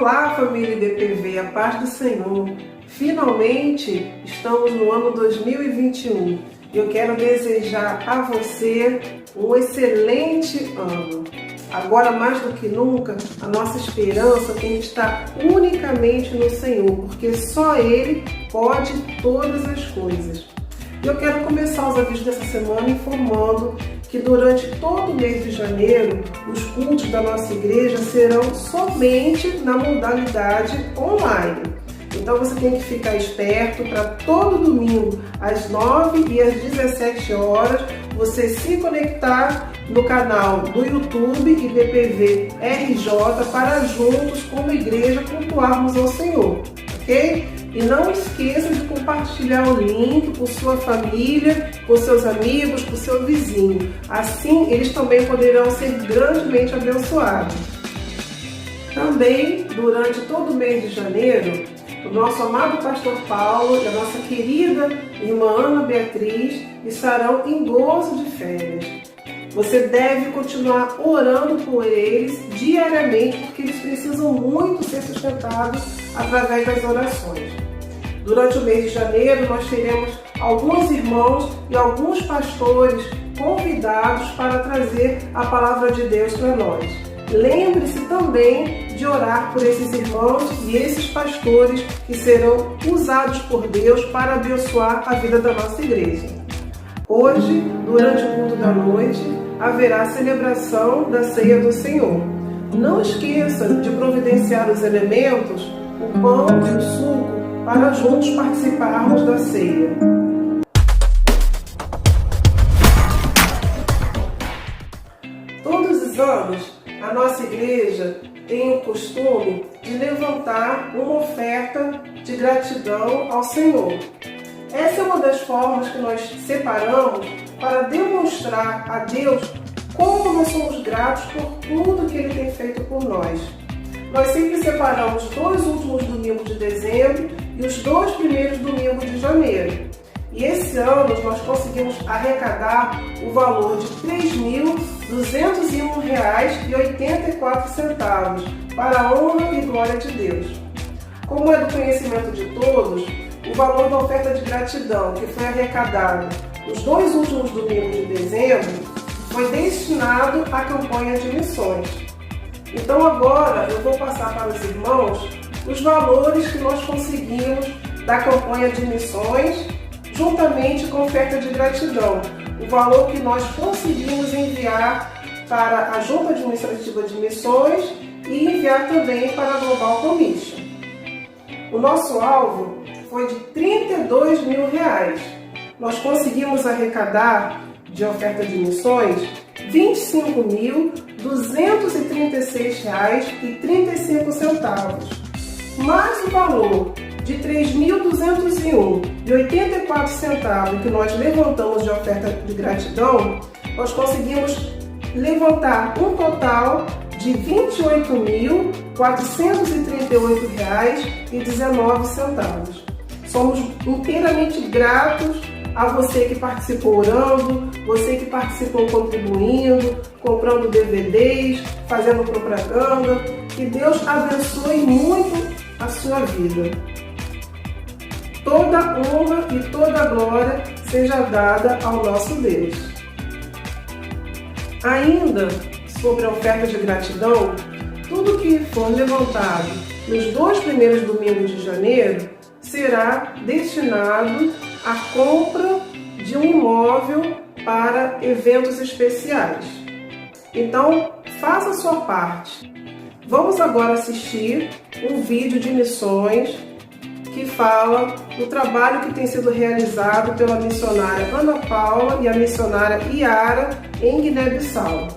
Olá, família IBPV, a paz do Senhor. Finalmente estamos no ano 2021 e eu quero desejar a você um excelente ano. Agora, mais do que nunca, a nossa esperança tem que estar unicamente no Senhor, porque só Ele pode todas as coisas. Eu quero começar os avisos dessa semana informando que durante todo o mês de janeiro, os cultos da nossa igreja serão somente na modalidade online. Então você tem que ficar esperto para todo domingo, às 9 e às 17 horas, você se conectar no canal do YouTube IBPV RJ para juntos, como igreja, cultuarmos ao Senhor, ok? E não esqueça de compartilhar o link com sua família, com seus amigos, com seu vizinho. Assim, eles também poderão ser grandemente abençoados. Também, durante todo o mês de janeiro, o nosso amado pastor Paulo e a nossa querida irmã Ana Beatriz estarão em gozo de férias. Você deve continuar orando por eles diariamente, porque eles precisam muito ser sustentados através das orações. Durante o mês de janeiro, nós teremos alguns irmãos e alguns pastores convidados para trazer a palavra de Deus para nós. Lembre-se também de orar por esses irmãos e esses pastores que serão usados por Deus para abençoar a vida da nossa igreja. Hoje, durante o culto da noite, haverá a celebração da Ceia do Senhor. Não esqueça de providenciar os elementos, o pão e o suco, para juntos participarmos da ceia. Todos os anos, a nossa igreja tem o costume de levantar uma oferta de gratidão ao Senhor. Essa é uma das formas que nós separamos para demonstrar a Deus como nós somos gratos por tudo que Ele tem feito por nós. Nós sempre separamos os 2 últimos domingos de dezembro e os 2 primeiros domingos de janeiro. E esse ano nós conseguimos arrecadar o valor de R$ 3.201,84 para a honra e glória de Deus. Como é do conhecimento de todos, o valor da oferta de gratidão que foi arrecadado nos 2 últimos domingos de dezembro foi destinado à campanha de missões. Então agora eu vou passar para os irmãos os valores que nós conseguimos da campanha de missões, juntamente com a oferta de gratidão. O valor que nós conseguimos enviar para a Junta Administrativa de Missões e enviar também para a Global Commission. O nosso alvo foi de R$ 32.000. Nós conseguimos arrecadar de oferta de missões R$ 25.236,35, mais o valor de R$ 3.201,84 que nós levantamos de oferta de gratidão, nós conseguimos levantar um total de R$ 28.438,19. Somos inteiramente gratos a você que participou orando, você que participou contribuindo, comprando DVDs, fazendo propaganda. Que Deus abençoe muito a sua vida. Toda honra e toda glória seja dada ao nosso Deus. Ainda sobre a oferta de gratidão, tudo que for levantado nos 2 primeiros domingos de janeiro será destinado à compra de um imóvel para eventos especiais. Então, faça a sua parte. Vamos agora assistir um vídeo de missões que fala do trabalho que tem sido realizado pela missionária Ana Paula e a missionária Iara em Guiné-Bissau.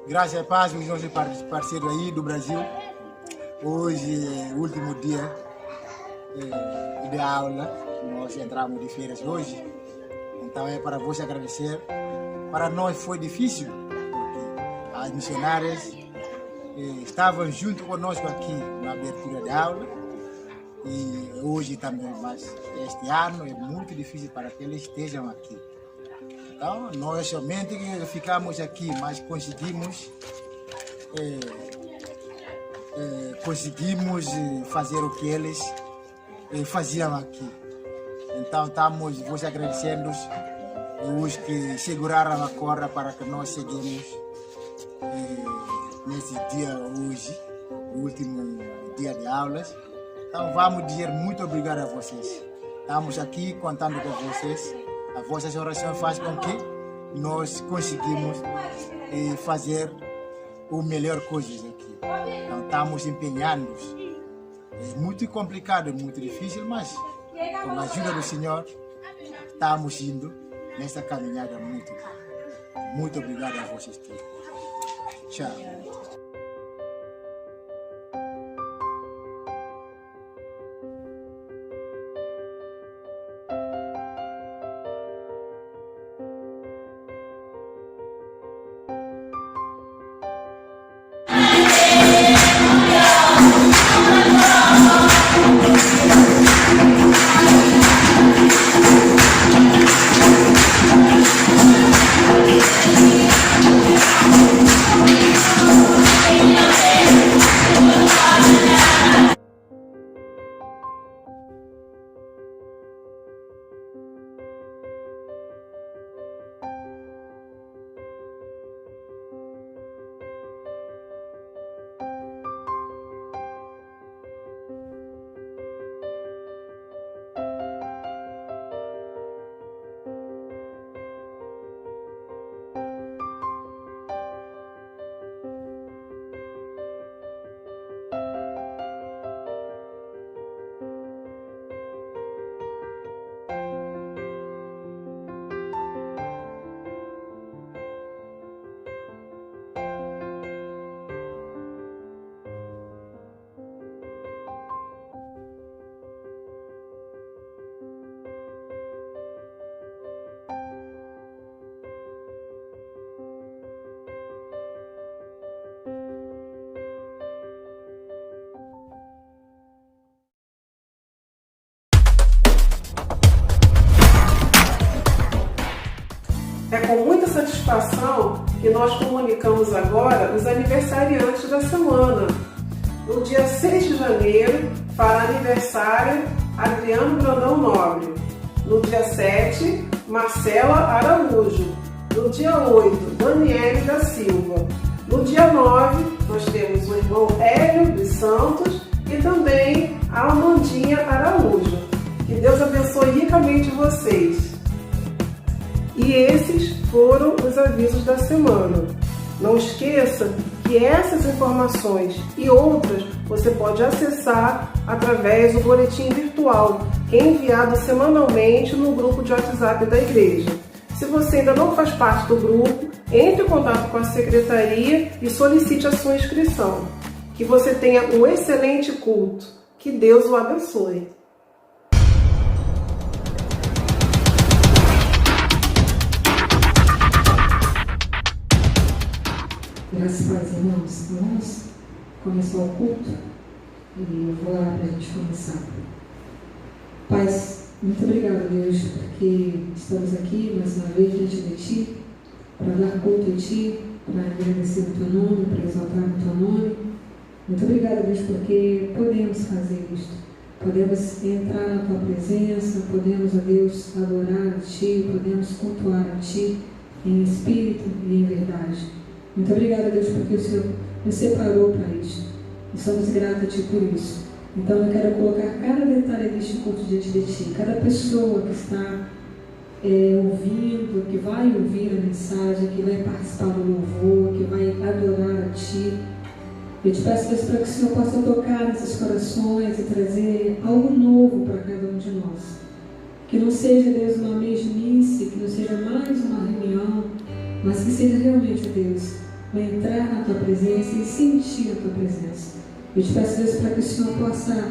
Graças a paz, os nossos parceiros aí do Brasil. Hoje é o último dia de aula. Nós entramos de férias hoje. Então é para você agradecer. Para nós foi difícil, porque as missionárias estavam junto conosco aqui na abertura da aula. E hoje também, mas este ano é muito difícil para que eles estejam aqui. Então, nós somente ficamos aqui, mas conseguimos fazer o que eles faziam aqui. Então, estamos vos agradecendo os que seguraram a corda para que nós seguimos nesse dia hoje, o último dia de aulas. Então, vamos dizer muito obrigado a vocês. Estamos aqui contando com vocês. As vossas orações fazem com que nós conseguimos fazer o melhor coisas aqui. Então, estamos empenhados. É muito complicado, é muito difícil, mas com a ajuda do Senhor, estamos indo nessa caminhada muito boa. Muito obrigado a vocês todos. Tchau. É com muita satisfação que nós comunicamos agora os aniversariantes da semana. No dia 6 de janeiro, fará aniversário Adriano Brandão Nobre. No dia 7, Marcela Araújo. No dia 8, Daniele da Silva. No dia 9, nós temos o irmão Hélio dos Santos e também a Amandinha Araújo. Que Deus abençoe ricamente vocês. E esses foram os avisos da semana. Não esqueça que essas informações e outras você pode acessar através do boletim virtual, que é enviado semanalmente no grupo de WhatsApp da igreja. Se você ainda não faz parte do grupo, entre em contato com a secretaria e solicite a sua inscrição. Que você tenha um excelente culto. Que Deus o abençoe. Graças a Deus, irmãos. Vamos começar o culto e eu vou lá para a gente começar. Pai, muito obrigado, Deus, porque estamos aqui mais uma vez diante de Ti, para dar culto a Ti, para agradecer o Teu nome, para exaltar o Teu nome. Muito obrigado, Deus, porque podemos fazer isto. Podemos entrar na Tua presença, podemos, ó Deus, adorar a Ti, podemos cultuar a Ti em espírito e em verdade. Muito obrigada, Deus, porque o Senhor nos separou para isso. E somos gratos a Ti por isso. Então eu quero colocar cada detalhe deste culto diante de Ti. Cada pessoa que está ouvindo, que vai ouvir a mensagem, que vai participar do louvor, que vai adorar a Ti. Eu te peço, Deus, para que o Senhor possa tocar nesses corações e trazer algo novo para cada um de nós. Que não seja, Deus, uma mesmice, que não seja mais uma reunião, mas que seja realmente, Deus, entrar na Tua presença e sentir a Tua presença. Eu te peço, Deus, para que o Senhor possa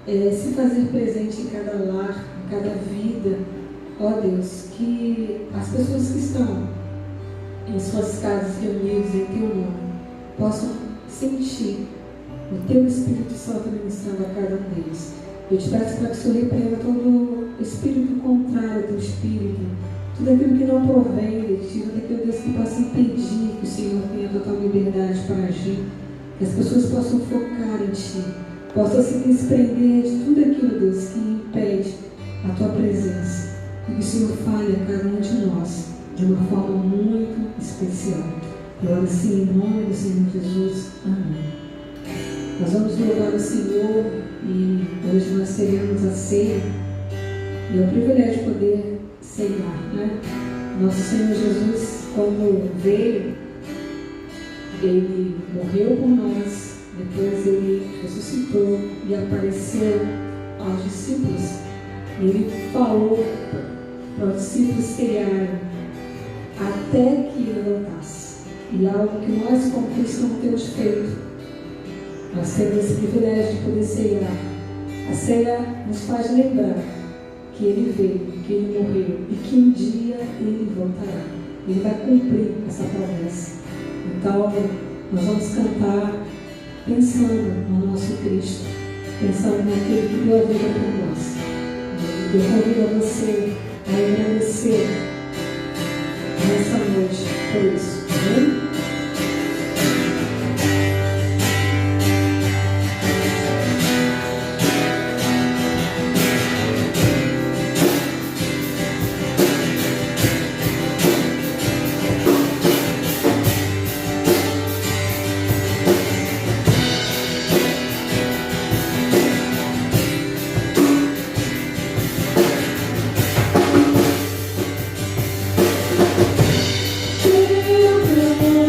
se fazer presente em cada lar, em cada vida. Ó Deus, que as pessoas que estão em suas casas reunidas em Teu nome possam sentir o Teu Espírito Santo ministrando a cada um deles. Eu te peço para que o Senhor repreenda todo espírito contrário ao Teu Espírito, tudo aquilo que não provém de Ti, tudo aquilo, Deus, que possa impedir que o Senhor tenha total liberdade para agir, que as pessoas possam focar em Ti, possam se desprender de tudo aquilo, Deus, que impede a Tua presença, e que o Senhor fale a cada um de nós de uma forma muito especial. Eu oro assim em nome do Senhor Jesus. Amém. Nós vamos louvar o Senhor e hoje nós teremos a ceia. E é um privilégio poder ceiar, né? Nosso Senhor Jesus, quando veio, Ele morreu por nós, depois Ele ressuscitou e apareceu aos discípulos. Ele falou para os discípulos ceiarem até que Ele voltasse. E algo que nós, como cristãos, temos feito. Nós temos esse privilégio de poder ceiar. A ceia nos faz lembrar que Ele veio, que Ele morreu e que um dia Ele voltará. Ele vai cumprir essa promessa. Então, nós vamos cantar pensando no nosso Cristo, pensando naquele que deu a vida por nós. Eu convido você a agradecer nessa noite por isso. Amém? Eu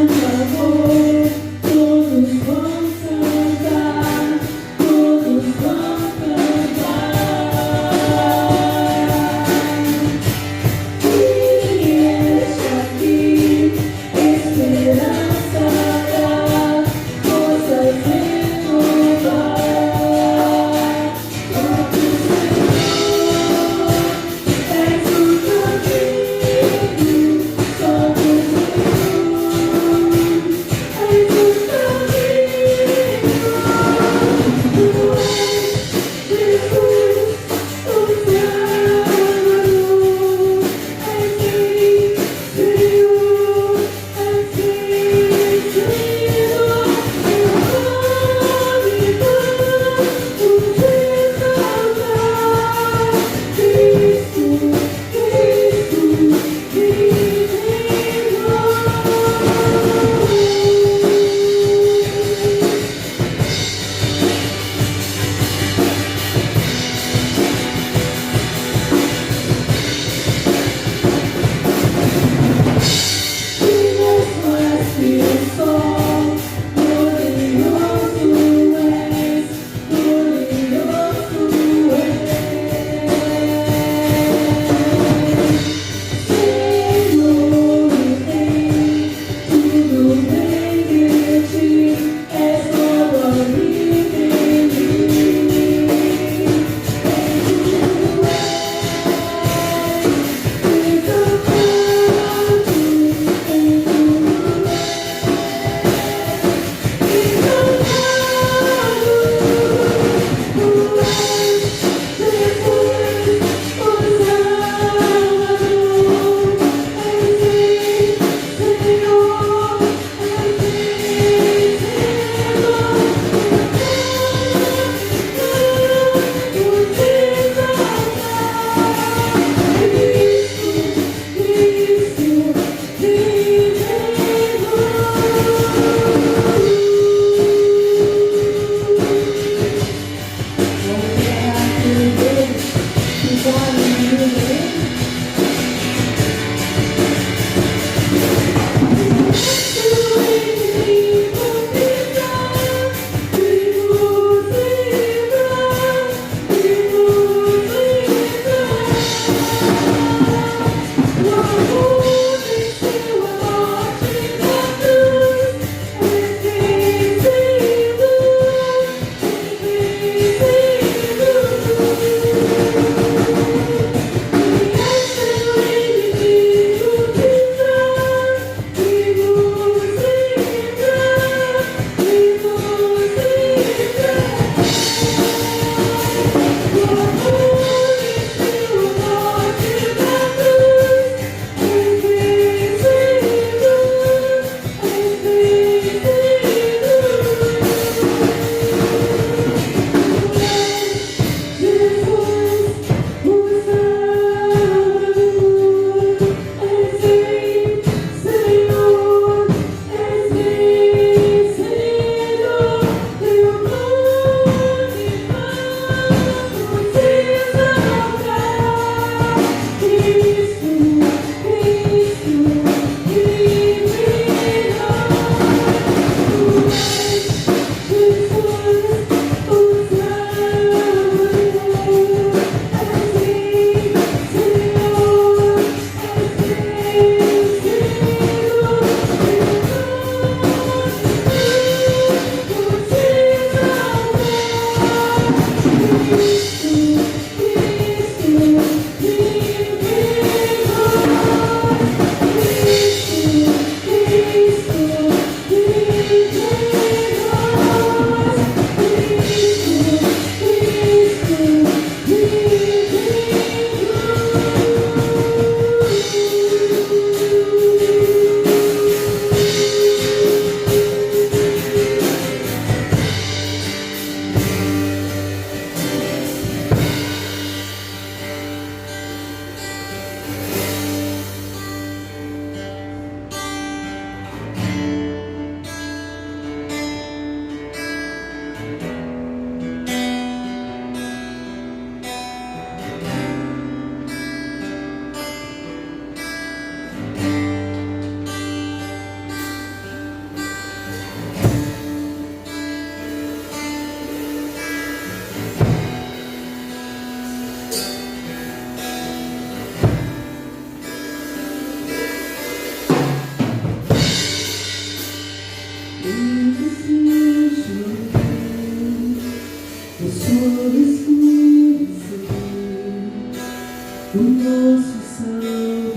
O nosso Salvador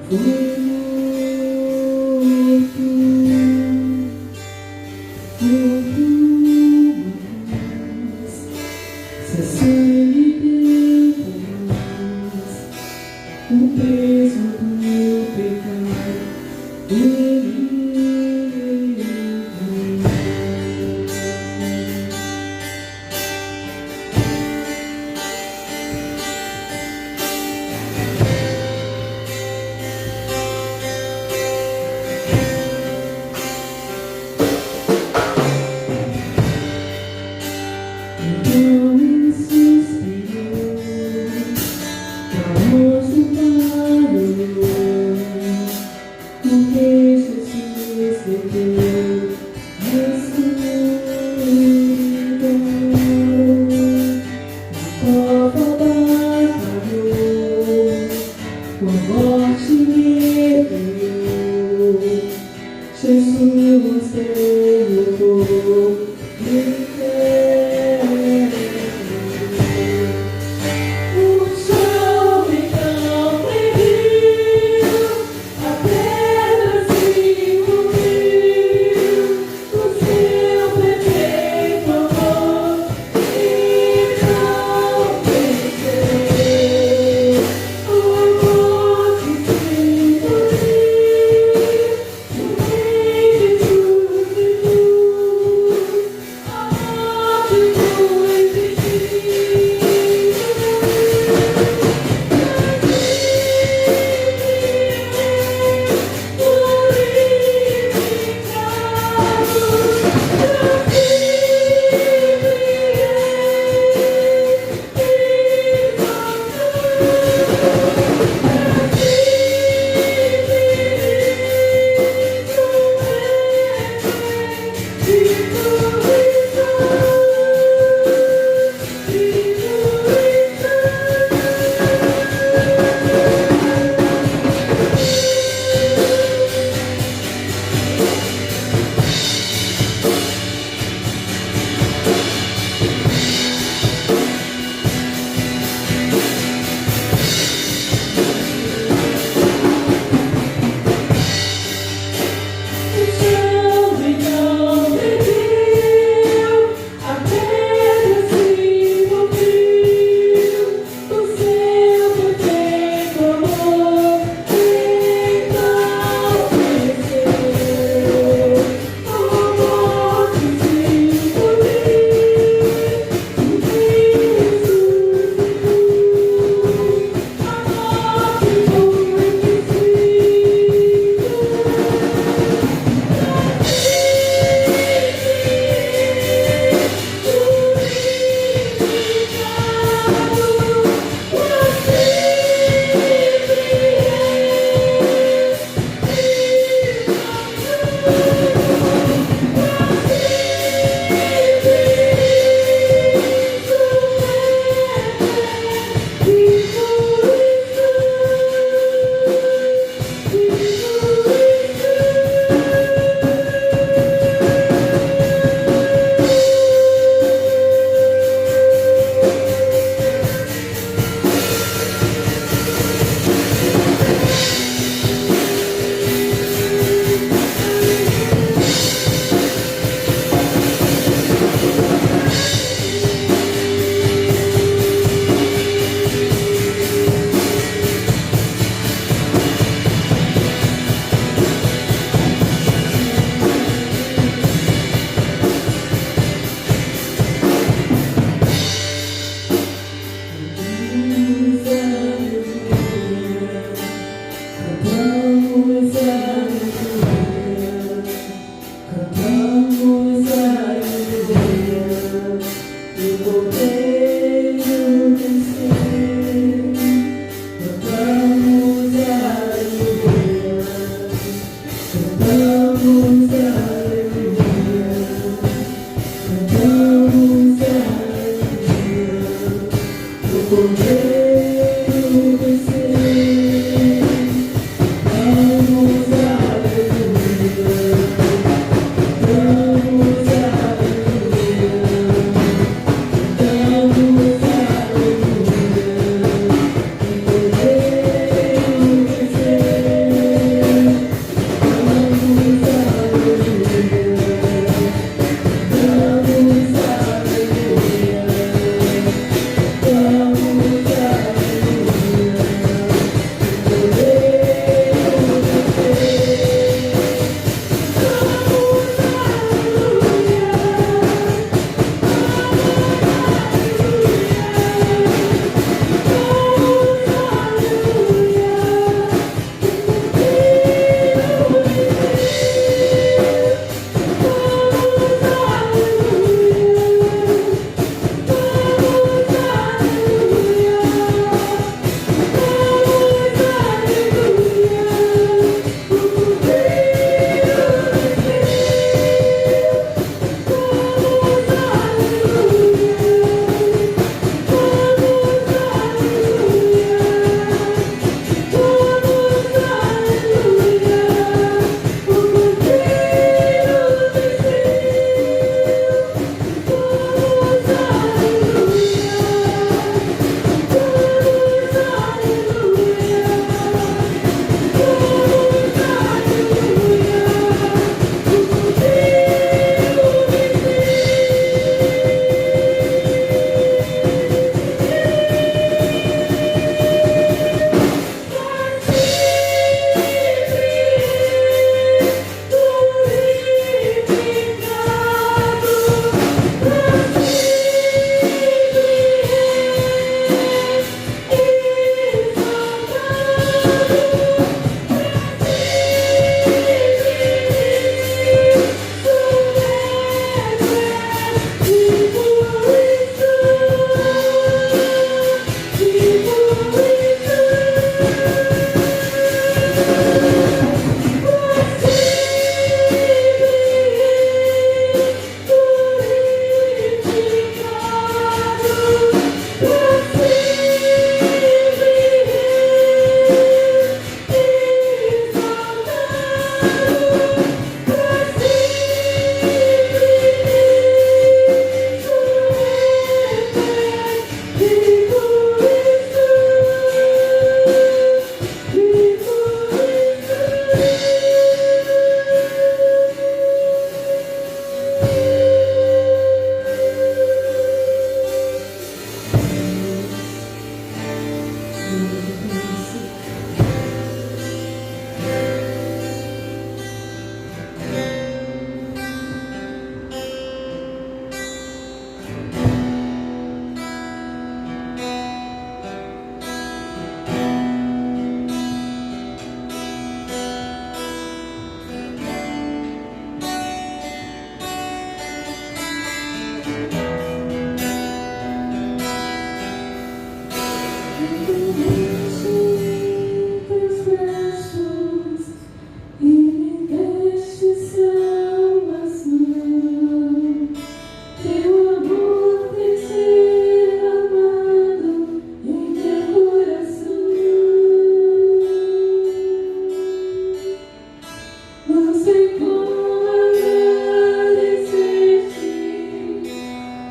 foi morto por nós, seu sangue deu por nós o peso do pecado. Ele então ele suspirou, clamou do Pai.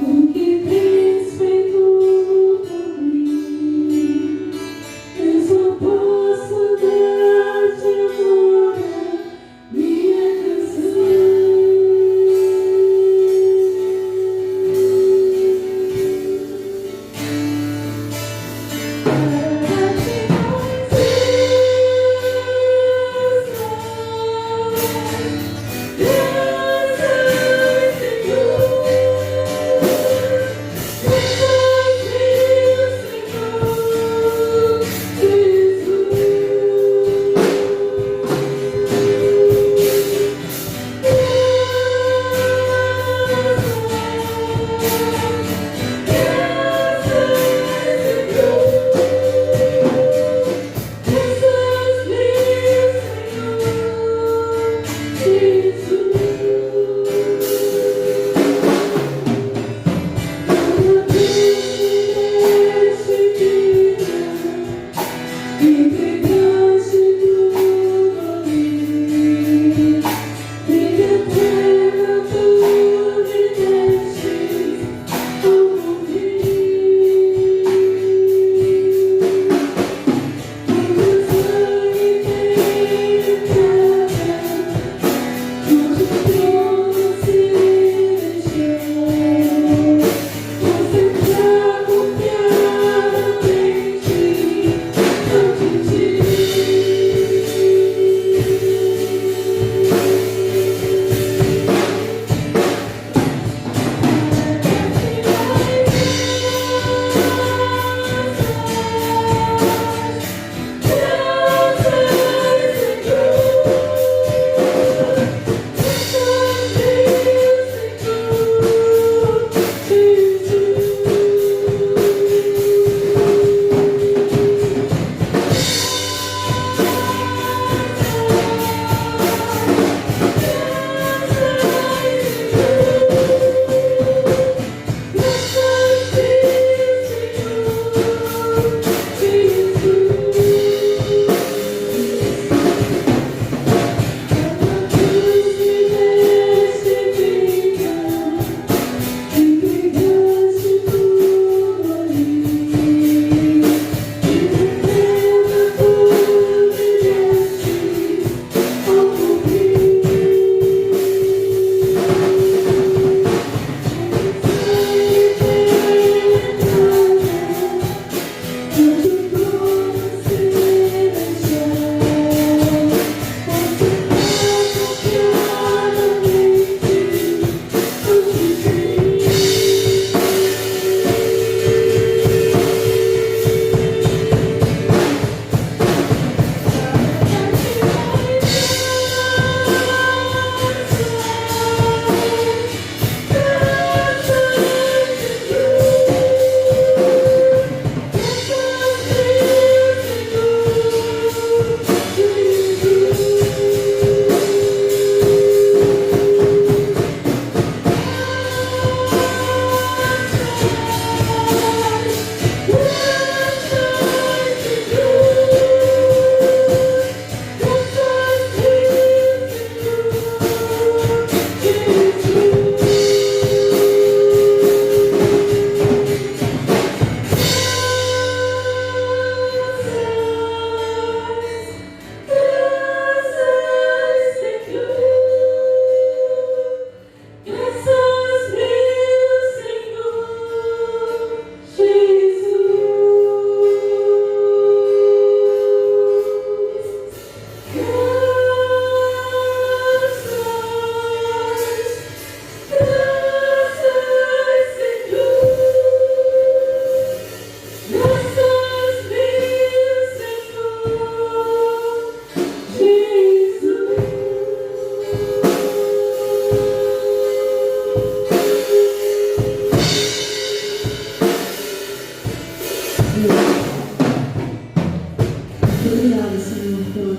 O que tens feito por mim?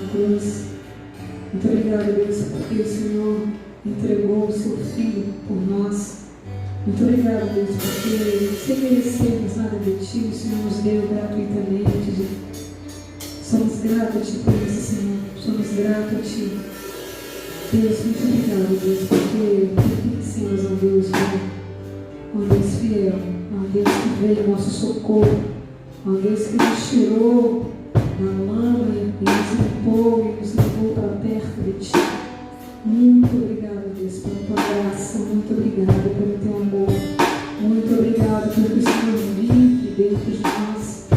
na cruz. Muito obrigado, Deus, porque o Senhor entregou o seu Filho por nós. Muito obrigado, Deus, porque sem merecermos nada de Ti, o Senhor nos deu gratuitamente. Somos gratos a Ti por isso, Senhor. Somos gratos a Ti. Deus, muito obrigado, Deus, porque Senhor, é um Deus bom, um Deus fiel, um Deus que veio ao nosso socorro, um Deus que nos tirou da lama e nos limpou e nos levou para perto de Ti. Muito obrigado, Deus, pela Tua graça, muito obrigado pelo Teu amor, muito obrigado pelo que o Senhor vive dentro de nós,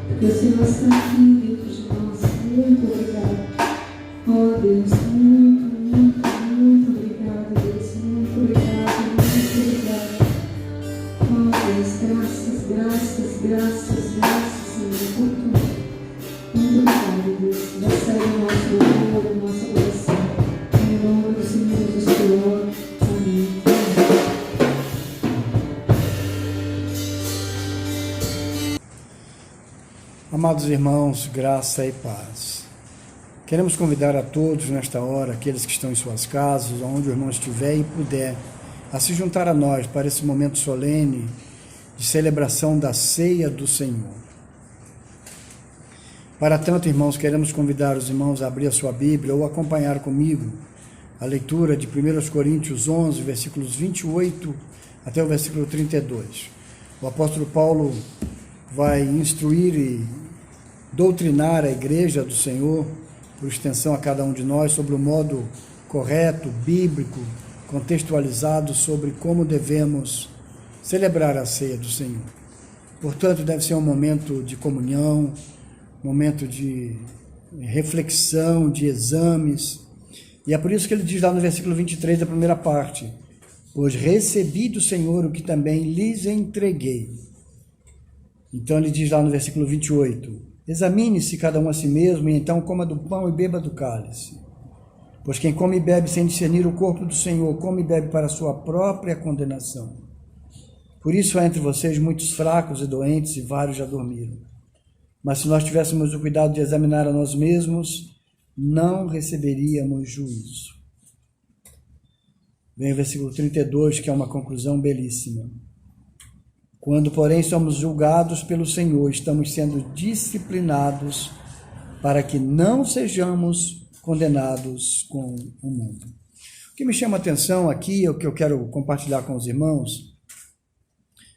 porque o Senhor está aqui dentro de nós. Muito obrigado. Oh Deus, muito obrigado, Deus, muito obrigado, oh Deus, graças, Senhor, por tudo. Muito obrigado, Deus, recebe o nosso louvor, a nossa oração, em nome do Senhor Jesus Cristo. Amém. Amados irmãos, graça e paz. Queremos convidar a todos nesta hora, aqueles que estão em suas casas, onde o irmão estiver e puder, a se juntar a nós para esse momento solene de celebração da ceia do Senhor. Para tanto, irmãos, queremos convidar os irmãos a abrir a sua Bíblia ou acompanhar comigo a leitura de 1 Coríntios 11, versículos 28 até o versículo 32. O apóstolo Paulo vai instruir e doutrinar a igreja do Senhor, por extensão a cada um de nós, sobre o modo correto, bíblico, contextualizado sobre como devemos celebrar a ceia do Senhor. Portanto, deve ser um momento de comunhão, momento de reflexão, de exames. E é por isso que ele diz lá no versículo 23 da primeira parte: pois recebi do Senhor o que também lhes entreguei. Então ele diz lá no versículo 28, examine-se cada um a si mesmo, e então coma do pão e beba do cálice. Pois quem come e bebe sem discernir o corpo do Senhor, come e bebe para a sua própria condenação. Por isso há entre vocês muitos fracos e doentes, e vários já dormiram. Mas se nós tivéssemos o cuidado de examinar a nós mesmos, não receberíamos juízo. Vem o versículo 32, que é uma conclusão belíssima. Quando, porém, somos julgados pelo Senhor, estamos sendo disciplinados para que não sejamos condenados com o mundo. O que me chama a atenção aqui, o que eu quero compartilhar com os irmãos,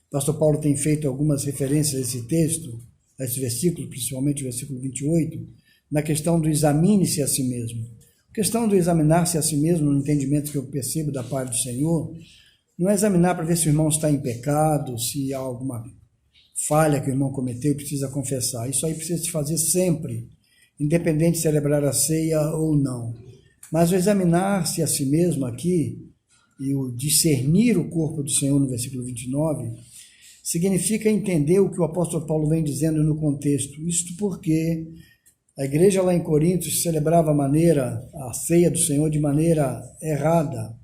o pastor Paulo tem feito algumas referências a esse texto, a esse versículo, principalmente o versículo 28, na questão do examine-se a si mesmo. A questão do examinar-se a si mesmo, no entendimento que eu percebo da parte do Senhor, não é examinar para ver se o irmão está em pecado, se há alguma falha que o irmão cometeu e precisa confessar. Isso aí precisa se fazer sempre, independente de celebrar a ceia ou não. Mas o examinar-se a si mesmo aqui, e o discernir o corpo do Senhor no versículo 29, significa entender o que o apóstolo Paulo vem dizendo no contexto. Isto porque a igreja lá em Corinto celebrava a ceia do Senhor de maneira errada.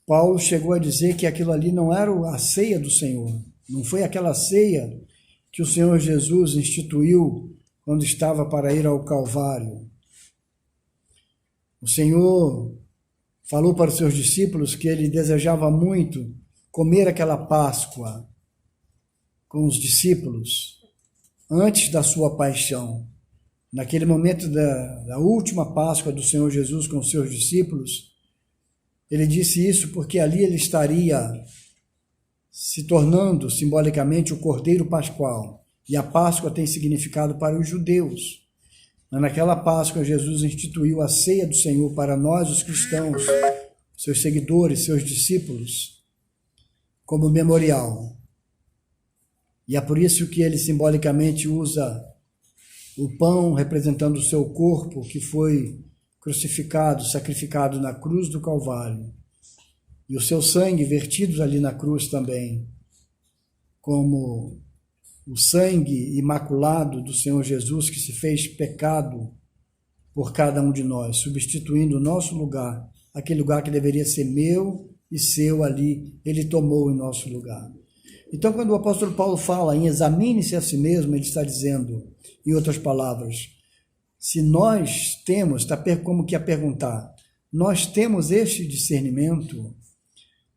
Paulo chegou a dizer que aquilo ali não era a ceia do Senhor, não foi aquela ceia que o Senhor Jesus instituiu quando estava para ir ao Calvário. O Senhor falou para os seus discípulos que ele desejava muito comer aquela Páscoa com os discípulos antes da sua paixão. Naquele momento da última Páscoa do Senhor Jesus com os seus discípulos, ele disse isso porque ali ele estaria se tornando simbolicamente o Cordeiro Pascual. E a Páscoa tem significado para os judeus. Mas naquela Páscoa, Jesus instituiu a ceia do Senhor para nós, os cristãos, seus seguidores, seus discípulos, como memorial. E é por isso que ele simbolicamente usa o pão representando o seu corpo, que foi crucificado, sacrificado na cruz do Calvário, e o seu sangue vertido ali na cruz também, como o sangue imaculado do Senhor Jesus, que se fez pecado por cada um de nós, substituindo o nosso lugar, aquele lugar que deveria ser meu e seu ali, ele tomou em nosso lugar. Então, quando o apóstolo Paulo fala em examine-se a si mesmo, ele está dizendo, em outras palavras, Se nós temos, está como que a perguntar, nós temos este discernimento,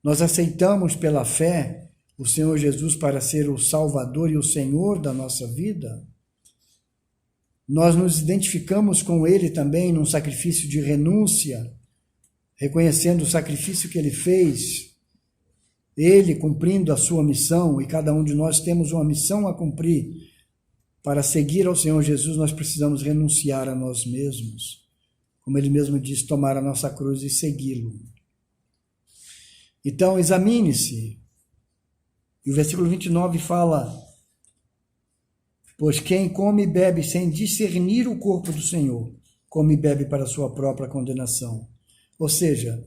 nós aceitamos pela fé o Senhor Jesus para ser o Salvador e o Senhor da nossa vida? Nós nos identificamos com Ele também num sacrifício de renúncia, reconhecendo o sacrifício que Ele fez, Ele cumprindo a sua missão, e cada um de nós temos uma missão a cumprir. Para seguir ao Senhor Jesus, nós precisamos renunciar a nós mesmos. Como Ele mesmo diz, tomar a nossa cruz e segui-lo. Então, examine-se. E o versículo 29 fala: pois quem come e bebe sem discernir o corpo do Senhor, come e bebe para a sua própria condenação. Ou seja,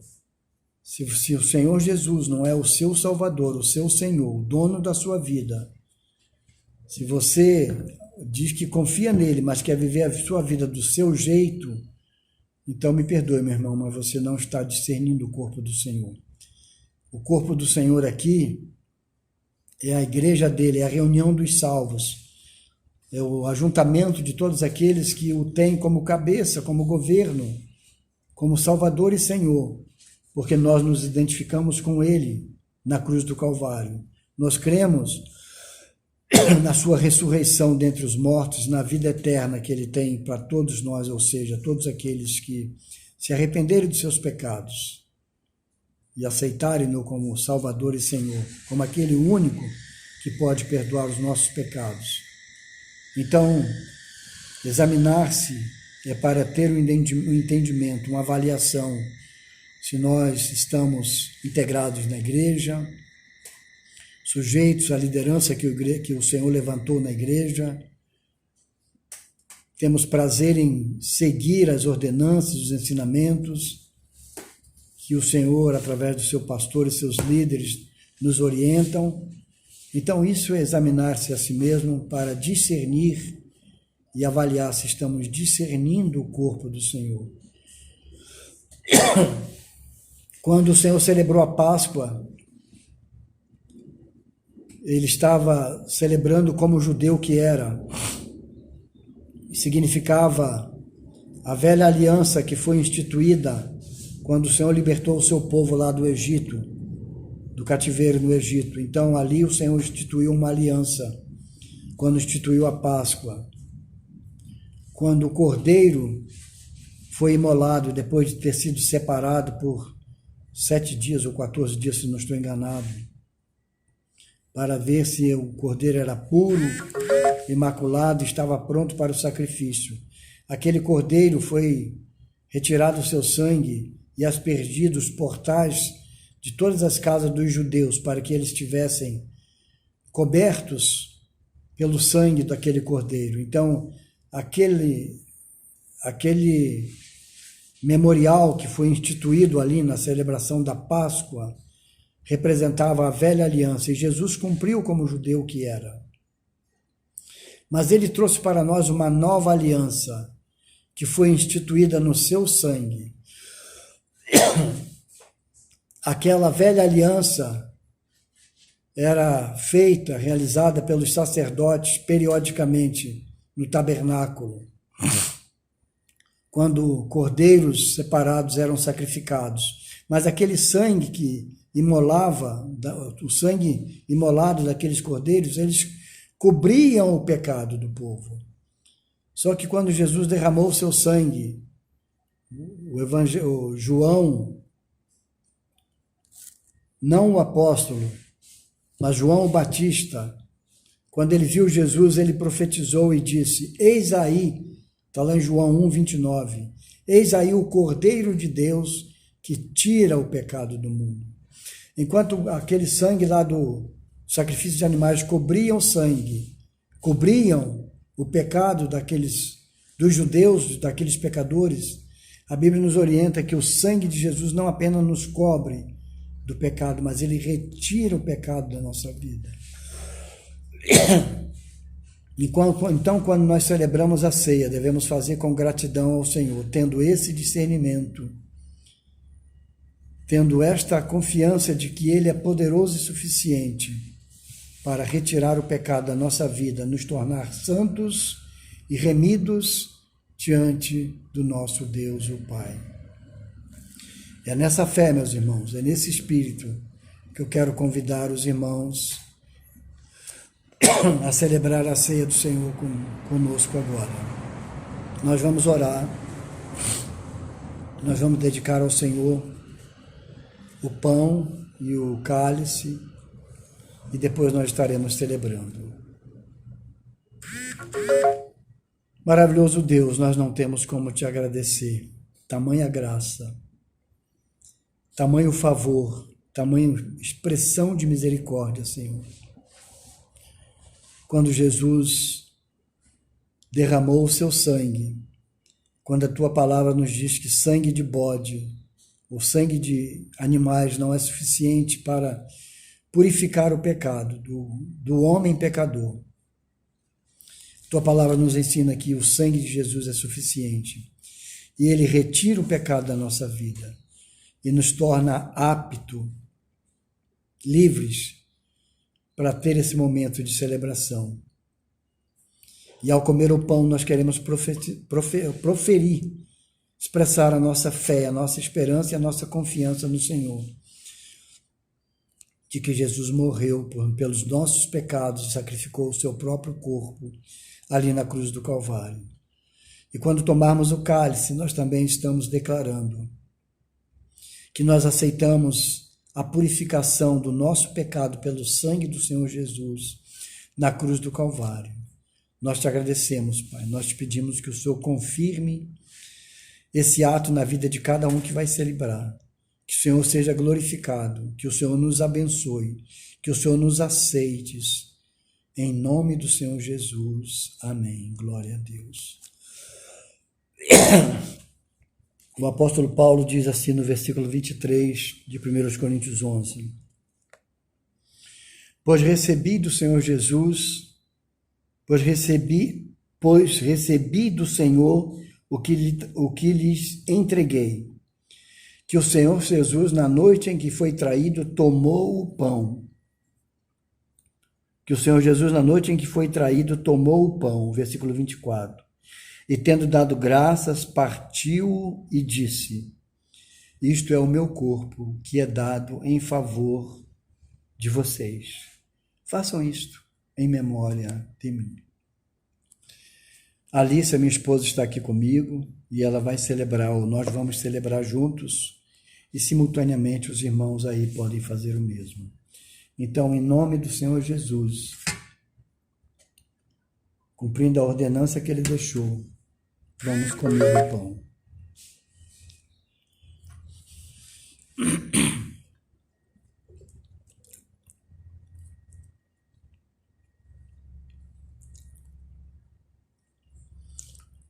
se o Senhor Jesus não é o seu Salvador, o seu Senhor, o dono da sua vida, se você diz que confia nele, mas quer viver a sua vida do seu jeito, então me perdoe, meu irmão, mas você não está discernindo o corpo do Senhor. O corpo do Senhor aqui é a igreja dele, é a reunião dos salvos, é o ajuntamento de todos aqueles que o têm como cabeça, como governo, como Salvador e Senhor, porque nós nos identificamos com ele na cruz do Calvário. Nós cremos na sua ressurreição dentre os mortos, na vida eterna que ele tem para todos nós, ou seja, todos aqueles que se arrependerem dos seus pecados e aceitarem-no como Salvador e Senhor, como aquele único que pode perdoar os nossos pecados. Então, examinar-se é para ter um entendimento, uma avaliação, se nós estamos integrados na igreja, sujeitos à liderança que o Senhor levantou na igreja, temos prazer em seguir as ordenanças, os ensinamentos que o Senhor, através do seu pastor e seus líderes, nos orientam. Então, isso é examinar-se a si mesmo para discernir e avaliar se estamos discernindo o corpo do Senhor. Quando o Senhor celebrou a Páscoa, ele estava celebrando como judeu que era. Significava a velha aliança que foi instituída quando o Senhor libertou o seu povo lá do Egito, do cativeiro no Egito. Então ali o Senhor instituiu uma aliança, quando instituiu a Páscoa. Quando o cordeiro foi imolado, depois de ter sido separado por 7 dias ou 14 dias, se não estou enganado, para ver se o cordeiro era puro, imaculado, estava pronto para o sacrifício. Aquele cordeiro foi retirado o seu sangue e aspergido os portais de todas as casas dos judeus, para que eles estivessem cobertos pelo sangue daquele cordeiro. Então, aquele memorial que foi instituído ali na celebração da Páscoa representava a velha aliança, e Jesus cumpriu como judeu que era. Mas ele trouxe para nós uma nova aliança, que foi instituída no seu sangue. Aquela velha aliança era feita, realizada pelos sacerdotes periodicamente no tabernáculo, quando cordeiros separados eram sacrificados. Mas aquele sangue que imolava, o sangue imolado daqueles cordeiros, eles cobriam o pecado do povo. Só que quando Jesus derramou o seu sangue, o João, não o apóstolo, mas João o Batista, quando ele viu Jesus, ele profetizou e disse: eis aí, está lá em João 1:29, eis aí o Cordeiro de Deus que tira o pecado do mundo. Enquanto aquele sangue lá do sacrifício de animais cobriam o pecado dos judeus, daqueles pecadores, a Bíblia nos orienta que o sangue de Jesus não apenas nos cobre do pecado, mas ele retira o pecado da nossa vida. Então, quando nós celebramos a ceia, devemos fazer com gratidão ao Senhor, tendo esse discernimento, tendo esta confiança de que Ele é poderoso e suficiente para retirar o pecado da nossa vida, nos tornar santos e remidos diante do nosso Deus, o Pai. É nessa fé, meus irmãos, é nesse espírito que eu quero convidar os irmãos a celebrar a ceia do Senhor conosco agora. Nós vamos orar, nós vamos dedicar ao Senhor o pão e o cálice e depois nós estaremos celebrando. Maravilhoso Deus, nós não temos como te agradecer. Tamanha graça, tamanho favor, tamanha expressão de misericórdia, Senhor. Quando Jesus derramou o seu sangue, quando a tua palavra nos diz que sangue de bode ou sangue de animais não é suficiente para purificar o pecado do homem pecador. Tua palavra nos ensina que o sangue de Jesus é suficiente e ele retira o pecado da nossa vida e nos torna aptos, livres para ter esse momento de celebração. E ao comer o pão nós queremos proferir, expressar a nossa fé, a nossa esperança e a nossa confiança no Senhor. De que Jesus morreu pelos nossos pecados e sacrificou o seu próprio corpo ali na cruz do Calvário. E quando tomarmos o cálice, nós também estamos declarando que nós aceitamos a purificação do nosso pecado pelo sangue do Senhor Jesus na cruz do Calvário. Nós te agradecemos, Pai. Nós te pedimos que o Senhor confirme esse ato na vida de cada um que vai celebrar. Que o Senhor seja glorificado, que o Senhor nos abençoe, que o Senhor nos aceite. Em nome do Senhor Jesus. Amém. Glória a Deus. O apóstolo Paulo diz assim no versículo 23 de 1 Coríntios 11. Pois recebi do Senhor o que lhes entreguei. Que o Senhor Jesus, na noite em que foi traído, tomou o pão. Que o Senhor Jesus, na noite em que foi traído, tomou o pão. Versículo 24. E tendo dado graças, partiu e disse: isto é o meu corpo, que é dado em favor de vocês. Façam isto em memória de mim. A Alice, minha esposa, está aqui comigo e ela vai celebrar, ou nós vamos celebrar juntos, e simultaneamente os irmãos aí podem fazer o mesmo. Então, em nome do Senhor Jesus, cumprindo a ordenança que ele deixou, vamos comer o pão.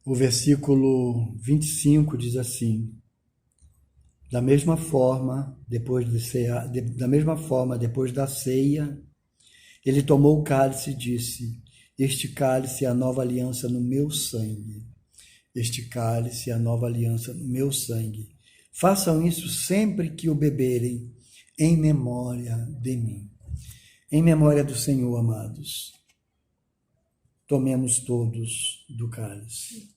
O versículo 25 diz assim: da mesma forma, depois da ceia, ele tomou o cálice e disse: este cálice é a nova aliança no meu sangue. Este cálice é a nova aliança no meu sangue. Façam isso sempre que o beberem, em memória de mim. Em memória do Senhor, amados. Tomemos todos do cálice.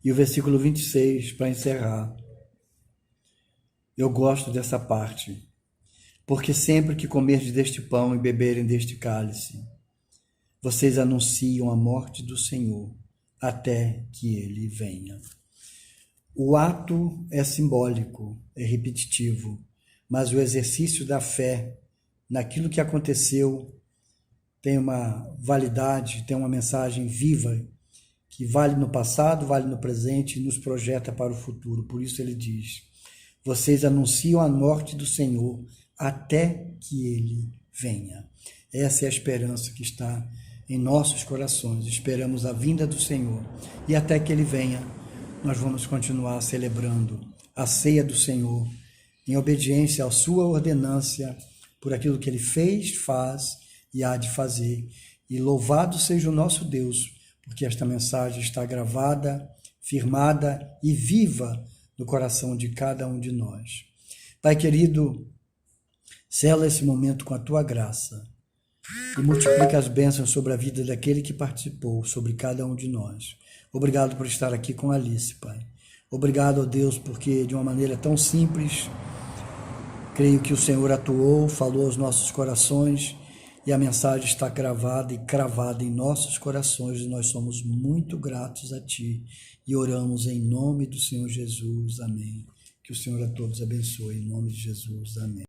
E o versículo 26, para encerrar. Eu gosto dessa parte. Porque sempre que comerdes deste pão e beberem deste cálice, vocês anunciam a morte do Senhor, até que ele venha. O ato é simbólico, é repetitivo, mas o exercício da fé naquilo que aconteceu tem uma validade, tem uma mensagem viva, que vale no passado, vale no presente e nos projeta para o futuro. Por isso ele diz: vocês anunciam a morte do Senhor até que ele venha. Essa é a esperança que está em nossos corações. Esperamos a vinda do Senhor. E até que ele venha, nós vamos continuar celebrando a ceia do Senhor, em obediência à sua ordenância, por aquilo que ele fez, faz e há de fazer. E louvado seja o nosso Deus, porque esta mensagem está gravada, firmada e viva no coração de cada um de nós. Pai querido, sela esse momento com a tua graça e multiplica as bênçãos sobre a vida daquele que participou, sobre cada um de nós. Obrigado por estar aqui com Alice, Pai. Obrigado, ó Deus, porque de uma maneira tão simples, creio que o Senhor atuou, falou aos nossos corações e a mensagem está gravada e cravada em nossos corações e nós somos muito gratos a Ti e oramos em nome do Senhor Jesus. Amém. Que o Senhor a todos abençoe, em nome de Jesus. Amém.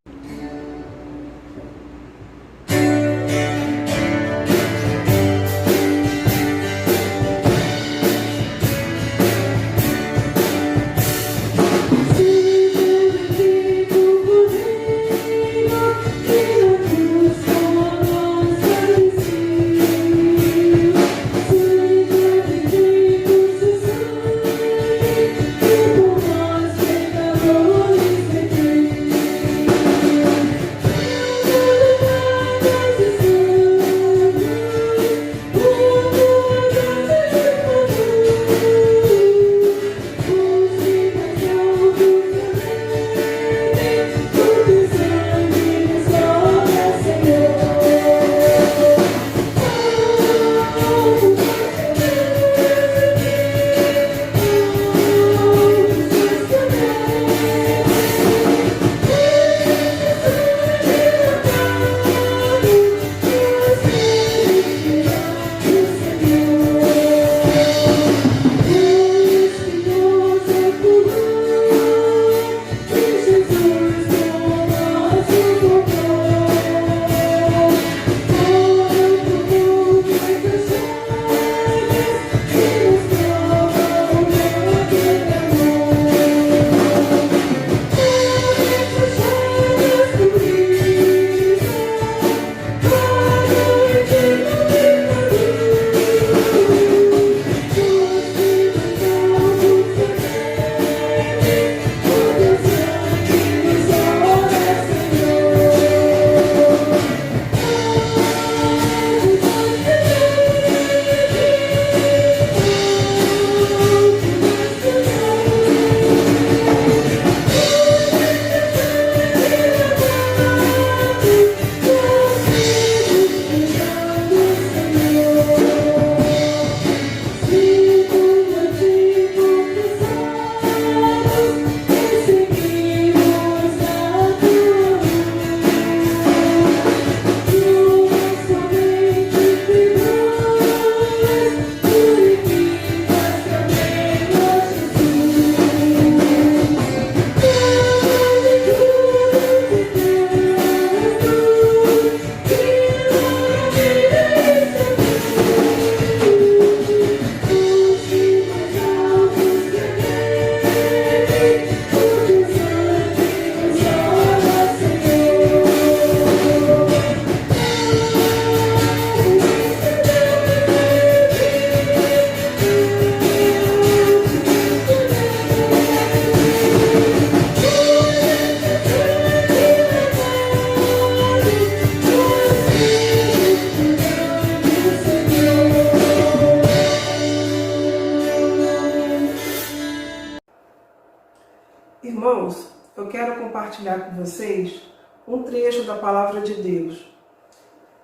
Irmãos, eu quero compartilhar com vocês um trecho da Palavra de Deus,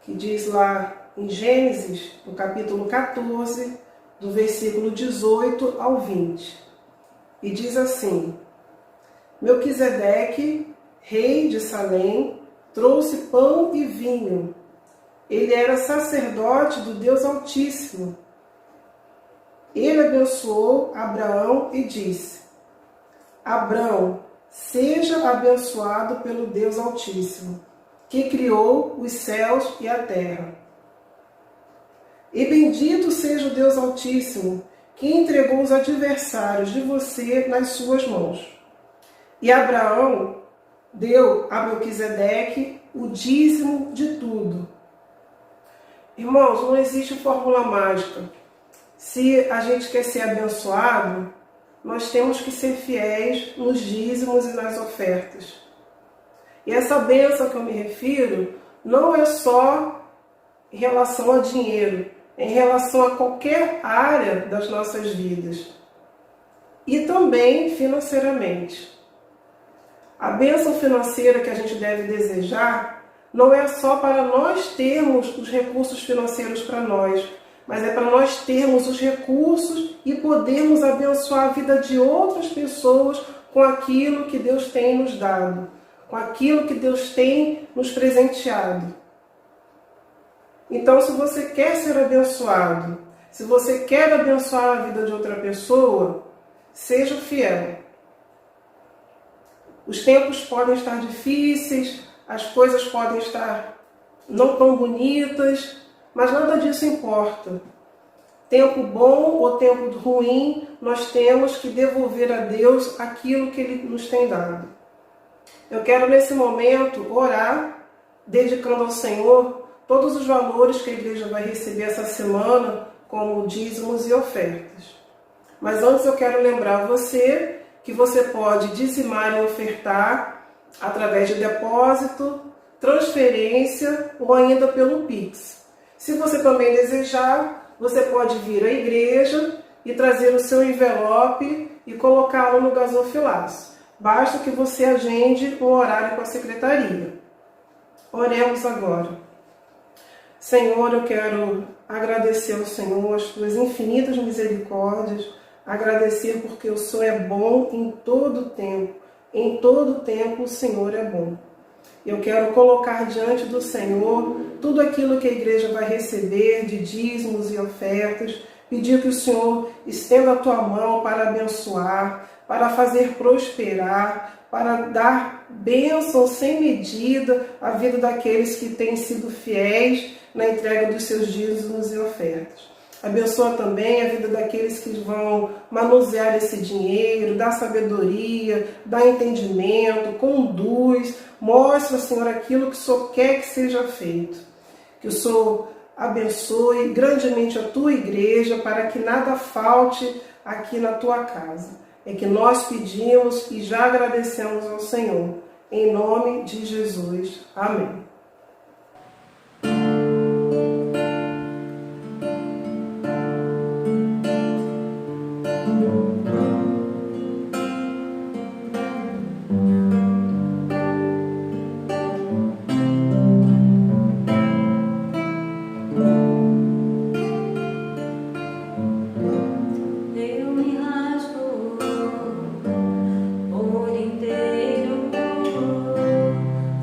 que diz lá em Gênesis, no capítulo 14, do versículo 18 ao 20. E diz assim: Melquisedeque, rei de Salém, trouxe pão e vinho. Ele era sacerdote do Deus Altíssimo. Ele abençoou Abraão e disse: Abraão, seja abençoado pelo Deus Altíssimo, que criou os céus e a terra. E bendito seja o Deus Altíssimo, que entregou os adversários de você nas suas mãos. E Abraão deu a Melquisedeque o dízimo de tudo. Irmãos, não existe fórmula mágica. Se a gente quer ser abençoado, nós temos que ser fiéis nos dízimos e nas ofertas. E essa bênção que eu me refiro não é só em relação a dinheiro, é em relação a qualquer área das nossas vidas. e também financeiramente. A bênção financeira que a gente deve desejar não é só para nós termos os recursos financeiros para nós, mas é para nós termos os recursos e podermos abençoar a vida de outras pessoas com aquilo que Deus tem nos dado, com aquilo que Deus tem nos presenteado. Então, se você quer ser abençoado, se você quer abençoar a vida de outra pessoa, seja fiel. Os tempos podem estar difíceis, as coisas podem estar não tão bonitas, mas nada disso importa. Tempo bom ou tempo ruim, nós temos que devolver a Deus aquilo que Ele nos tem dado. Eu quero nesse momento orar, dedicando ao Senhor todos os valores que a igreja vai receber essa semana, como dízimos e ofertas. Mas antes eu quero lembrar você que você pode dizimar e ofertar através de depósito, transferência ou ainda pelo Pix. Se você também desejar, você pode vir à igreja e trazer o seu envelope e colocá-lo no gasofilaço. Basta que você agende um horário com a secretaria. Oremos agora. Senhor, eu quero agradecer ao Senhor as tuas infinitas misericórdias, agradecer porque o Senhor é bom em todo tempo. Em todo tempo o Senhor é bom. Eu quero colocar diante do Senhor tudo aquilo que a igreja vai receber de dízimos e ofertas, pedir que o Senhor estenda a tua mão para abençoar, para fazer prosperar, para dar bênção sem medida à vida daqueles que têm sido fiéis na entrega dos seus dízimos e ofertas. Abençoa também a vida daqueles que vão manusear esse dinheiro, dá sabedoria, dá entendimento, conduz, mostra, Senhor, aquilo que o Senhor quer que seja feito. Que o Senhor abençoe grandemente a tua igreja para que nada falte aqui na tua casa. É que nós pedimos e já agradecemos ao Senhor. Em nome de Jesus. Amém.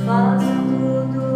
Faço tudo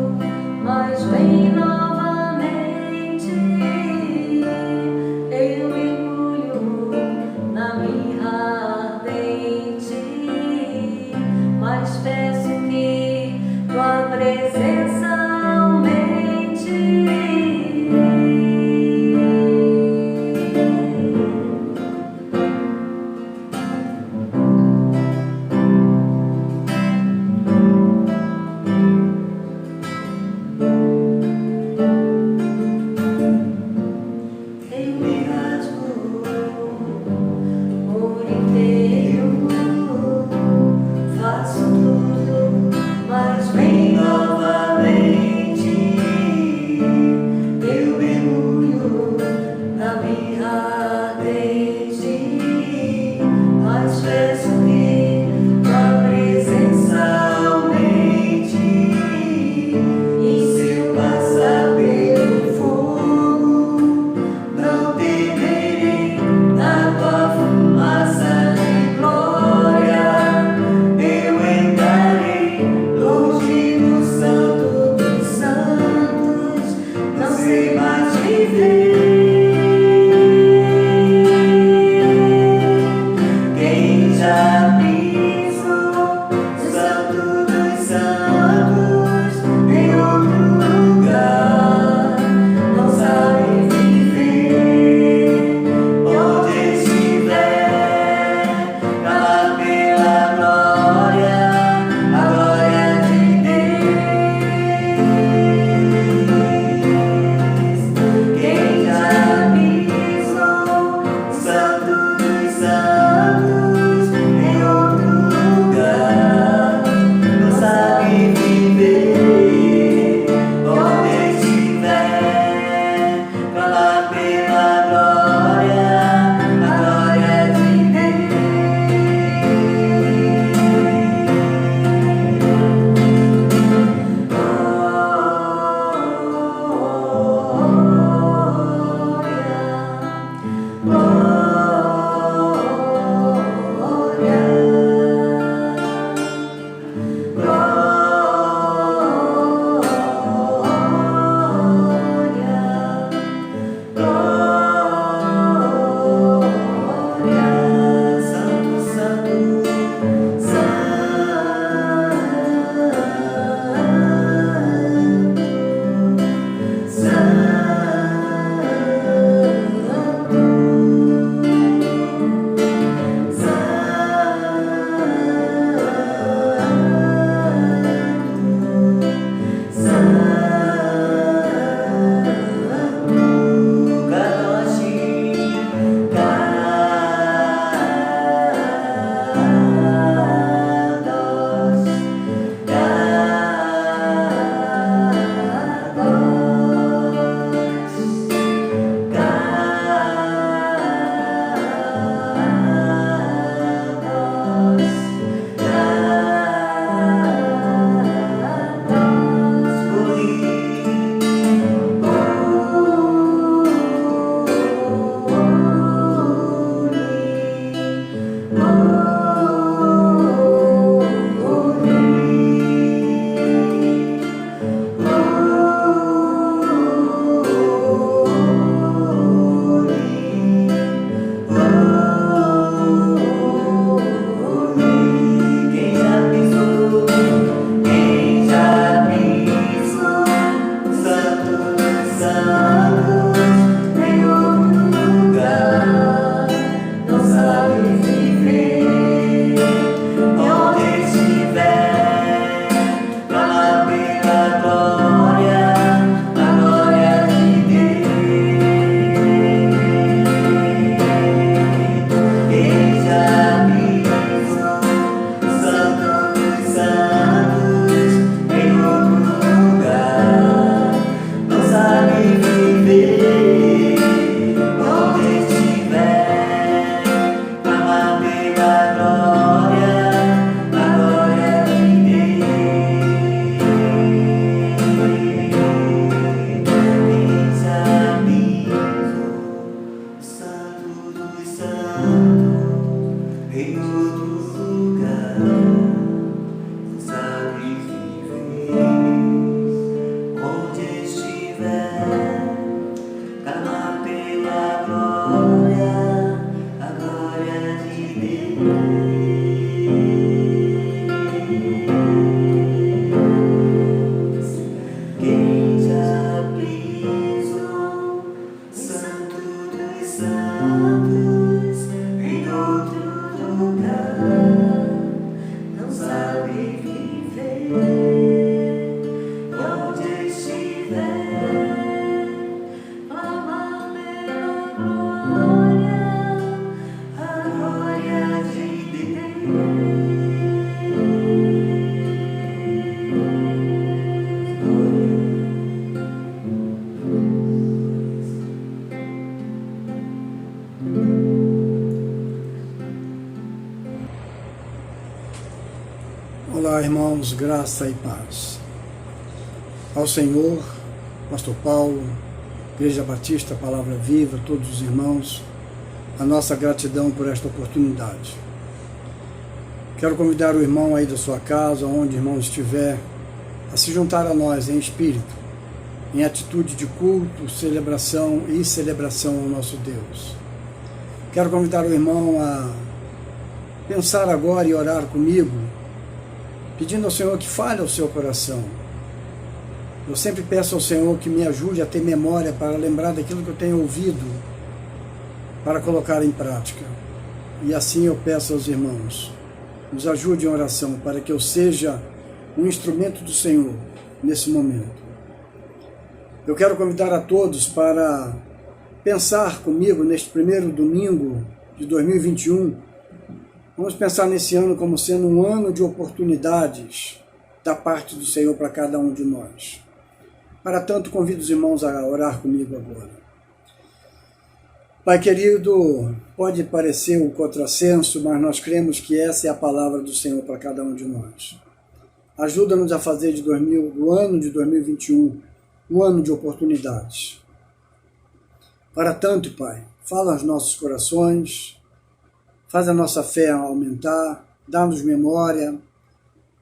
Olá, irmãos, graça e paz. Ao Senhor, Pastor Paulo, Igreja Batista, Palavra Viva, todos os irmãos, a nossa gratidão por esta oportunidade. Quero convidar o irmão aí da sua casa, onde o irmão estiver, a se juntar a nós em espírito, em atitude de culto, celebração e celebração ao nosso Deus. Quero convidar o irmão a pensar agora e orar comigo, pedindo ao Senhor que fale ao seu coração. Eu sempre peço ao Senhor que me ajude a ter memória para lembrar daquilo que eu tenho ouvido, para colocar em prática. E assim eu peço aos irmãos, nos ajude em oração, para que eu seja um instrumento do Senhor nesse momento. Eu quero convidar a todos para pensar comigo neste primeiro domingo de 2021. Vamos pensar nesse ano como sendo um ano de oportunidades da parte do Senhor para cada um de nós. Para tanto, convido os irmãos a orar comigo agora. Pai querido, pode parecer um contrassenso, mas nós cremos que essa é a palavra do Senhor para cada um de nós. Ajuda-nos a fazer do ano de 2021 um ano de oportunidades. Para tanto, Pai, fala aos nossos corações, faz a nossa fé aumentar, dá-nos memória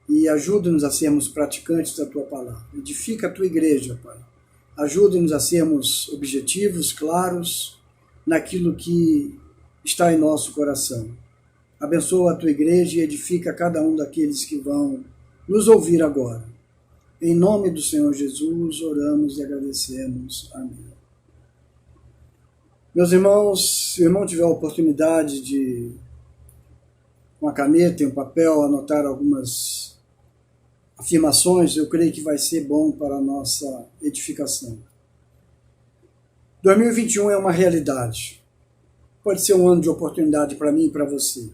e ajuda-nos a sermos praticantes da Tua palavra. Edifica a Tua igreja, Pai. Ajuda-nos a sermos objetivos, claros, naquilo que está em nosso coração. Abençoa a Tua igreja e edifica cada um daqueles que vão nos ouvir agora. Em nome do Senhor Jesus, oramos e agradecemos. Amém. Meus irmãos, se o irmão tiver a oportunidade de, com a caneta e um papel, anotar algumas afirmações, eu creio que vai ser bom para a nossa edificação. 2021 é uma realidade. Pode ser um ano de oportunidade para mim e para você.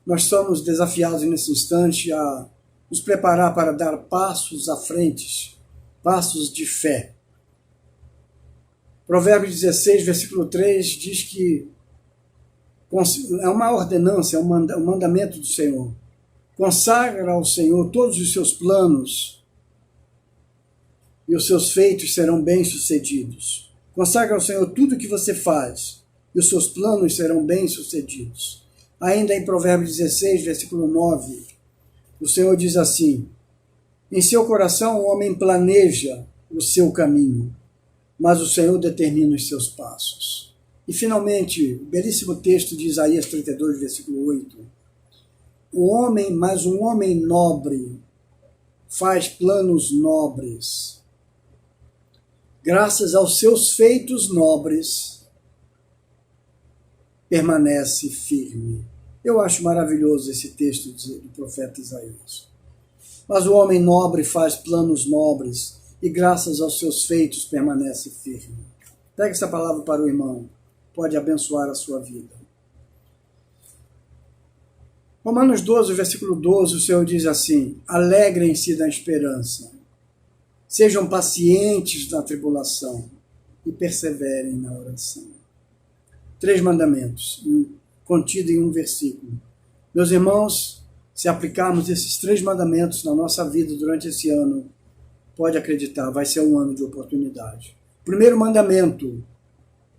Nós somos desafiados nesse instante a nos preparar para dar passos à frente, passos de fé. Provérbios 16, versículo 3, diz que é uma ordenança, é um mandamento do Senhor. Consagra ao Senhor todos os seus planos e os seus feitos serão bem-sucedidos. Consagra ao Senhor tudo o que você faz e os seus planos serão bem-sucedidos. Ainda em Provérbios 16, versículo 9, o Senhor diz assim: em seu coração o homem planeja o seu caminho, mas o Senhor determina os seus passos. E finalmente, o belíssimo texto de Isaías 32, versículo 8. Mas um homem nobre faz planos nobres. Graças aos seus feitos nobres, permanece firme. Eu acho maravilhoso esse texto do profeta Isaías. Mas o homem nobre faz planos nobres e graças aos seus feitos permanece firme. Pegue essa palavra para o irmão. Pode abençoar a sua vida. Romanos 12, versículo 12, o Senhor diz assim: alegrem-se na esperança, sejam pacientes na tribulação e perseverem na oração. 3 mandamentos, contidos em um versículo. Meus irmãos, se aplicarmos esses 3 mandamentos na nossa vida durante esse ano, pode acreditar, vai ser um ano de oportunidade. Primeiro mandamento: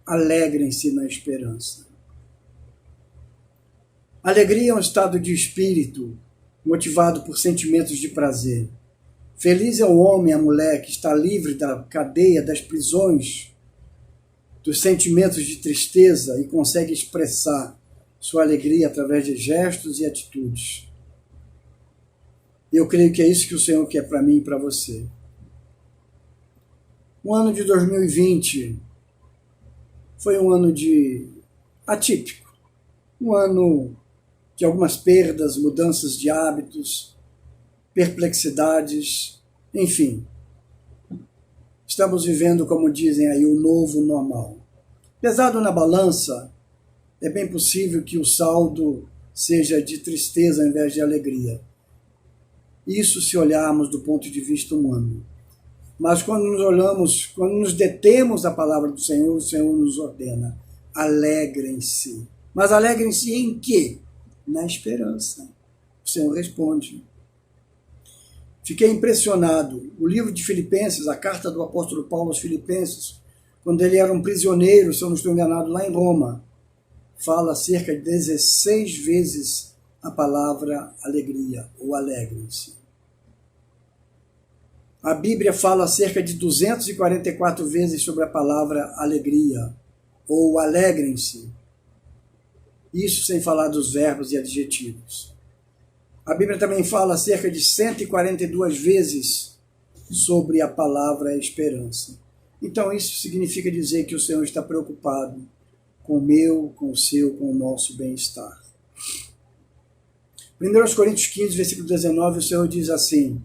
alegrem-se na esperança. Alegria é um estado de espírito motivado por sentimentos de prazer. Feliz é o homem, a mulher que está livre da cadeia, das prisões, dos sentimentos de tristeza e consegue expressar sua alegria através de gestos e atitudes. Eu creio que é isso que o Senhor quer para mim e para você. O ano de 2020 foi um ano atípico, um ano de algumas perdas, mudanças de hábitos, perplexidades, enfim. Estamos vivendo, como dizem aí, o novo normal. Pesado na balança, é bem possível que o saldo seja de tristeza ao invés de alegria. Isso se olharmos do ponto de vista humano. Mas quando nos detemos à palavra do Senhor, o Senhor nos ordena: alegrem-se. Mas alegrem-se em quê? Na esperança. O Senhor responde. Fiquei impressionado. O livro de Filipenses, a carta do apóstolo Paulo aos Filipenses, quando ele era um prisioneiro, se eu não estou enganado, lá em Roma, fala cerca de 16 vezes a palavra alegria, ou alegrem-se. A Bíblia fala cerca de 244 vezes sobre a palavra alegria, ou alegrem-se. Isso sem falar dos verbos e adjetivos. A Bíblia também fala cerca de 142 vezes sobre a palavra esperança. Então isso significa dizer que o Senhor está preocupado com o meu, com o seu, com o nosso bem-estar. 1 Coríntios 15, versículo 19, o Senhor diz assim: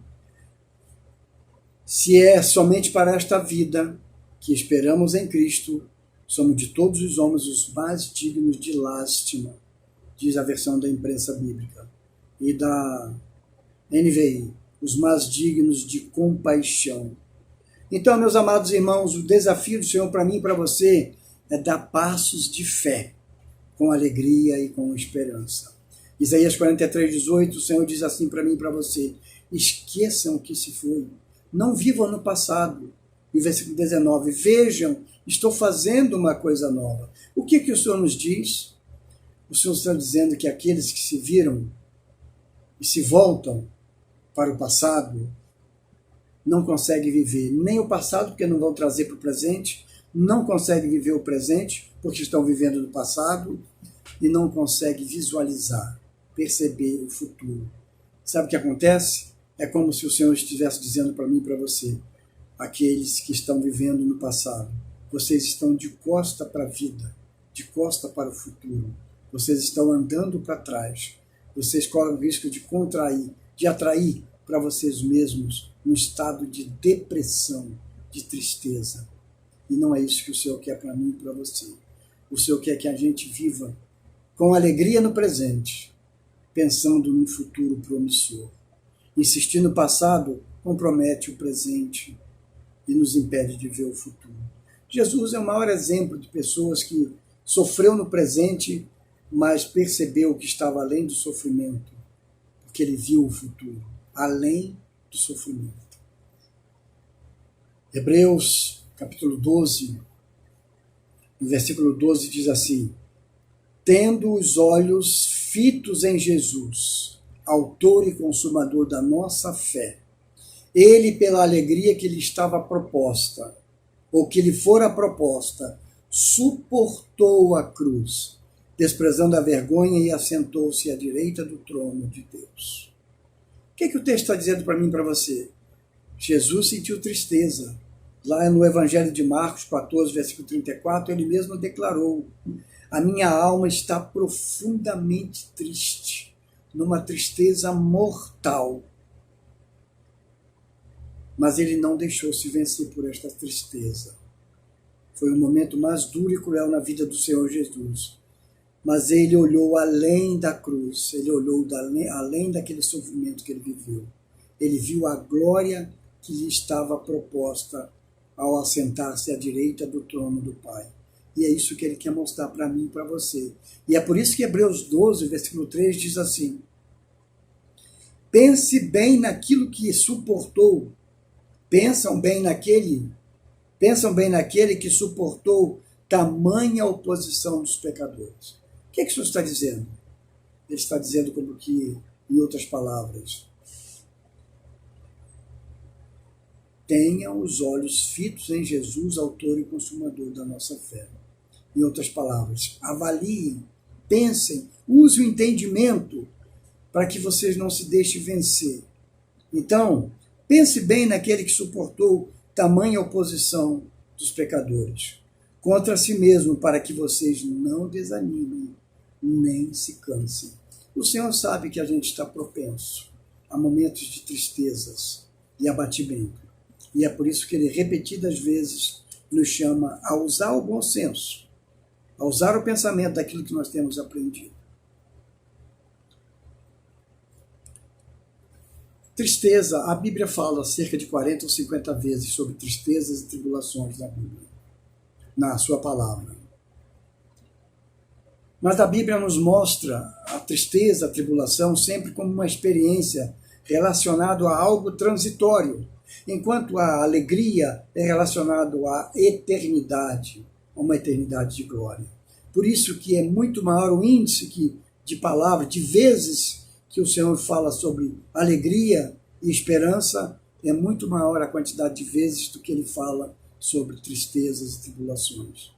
se é somente para esta vida que esperamos em Cristo, somos de todos os homens os mais dignos de lástima, diz a versão da imprensa bíblica, e da NVI, os mais dignos de compaixão. Então, meus amados irmãos, o desafio do Senhor para mim e para você é dar passos de fé, com alegria e com esperança. Isaías 43, 18, o Senhor diz assim para mim e para você: esqueçam o que se foi, não vivam no passado. E o versículo 19, vejam, estou fazendo uma coisa nova. O que o Senhor nos diz? O Senhor está dizendo que aqueles que se viram e se voltam para o passado não conseguem viver nem o passado, porque não vão trazer para o presente, não conseguem viver o presente, porque estão vivendo no passado, e não conseguem visualizar, perceber o futuro. Sabe o que acontece? É como se o Senhor estivesse dizendo para mim e para você: aqueles que estão vivendo no passado, vocês estão de costa para a vida, de costa para o futuro. Vocês estão andando para trás. Vocês correm o risco de contrair, de atrair para vocês mesmos um estado de depressão, de tristeza. E não é isso que o Senhor quer para mim e para você. O Senhor quer que a gente viva com alegria no presente, pensando num futuro promissor. Insistir no passado compromete o presente e nos impede de ver o futuro. Jesus é o maior exemplo de pessoas que sofreu no presente, mas percebeu que estava além do sofrimento, porque ele viu o futuro, além do sofrimento. Hebreus, capítulo 12, no versículo 12 diz assim: tendo os olhos fitos em Jesus, autor e consumador da nossa fé. Ele, pela alegria que lhe estava proposta, ou que lhe fora proposta, suportou a cruz, desprezando a vergonha, e assentou-se à direita do trono de Deus. O que o texto está dizendo para mim e para você? Jesus sentiu tristeza. Lá no Evangelho de Marcos 14, versículo 34, ele mesmo declarou: a minha alma está profundamente triste, numa tristeza mortal. Mas ele não deixou-se vencer por esta tristeza. Foi o momento mais duro e cruel na vida do Senhor Jesus. Mas ele olhou além da cruz, ele olhou além daquele sofrimento que ele viveu. Ele viu a glória que lhe estava proposta ao assentar-se à direita do trono do Pai. E é isso que ele quer mostrar para mim e para você. E é por isso que Hebreus 12, versículo 3 diz assim: pense bem naquilo que suportou. Pensam bem naquele que suportou tamanha oposição dos pecadores. O que isso está dizendo? Ele está dizendo como que, em outras palavras, tenha os olhos fitos em Jesus, autor e consumador da nossa fé. Em outras palavras, avaliem, pensem, use o entendimento para que vocês não se deixem vencer. Então, pense bem naquele que suportou tamanha oposição dos pecadores contra si mesmo, para que vocês não desanimem nem se cansem. O Senhor sabe que a gente está propenso a momentos de tristezas e abatimento. E é por isso que ele repetidas vezes nos chama a usar o bom senso, a usar o pensamento daquilo que nós temos aprendido. Tristeza, a Bíblia fala cerca de 40 ou 50 vezes sobre tristezas e tribulações na Bíblia, na sua palavra. Mas a Bíblia nos mostra a tristeza, a tribulação, sempre como uma experiência relacionada a algo transitório, enquanto a alegria é relacionada à eternidade, a uma eternidade de glória. Por isso que é muito maior o índice de palavras, de vezes que o Senhor fala sobre alegria e esperança, é muito maior a quantidade de vezes do que ele fala sobre tristezas e tribulações.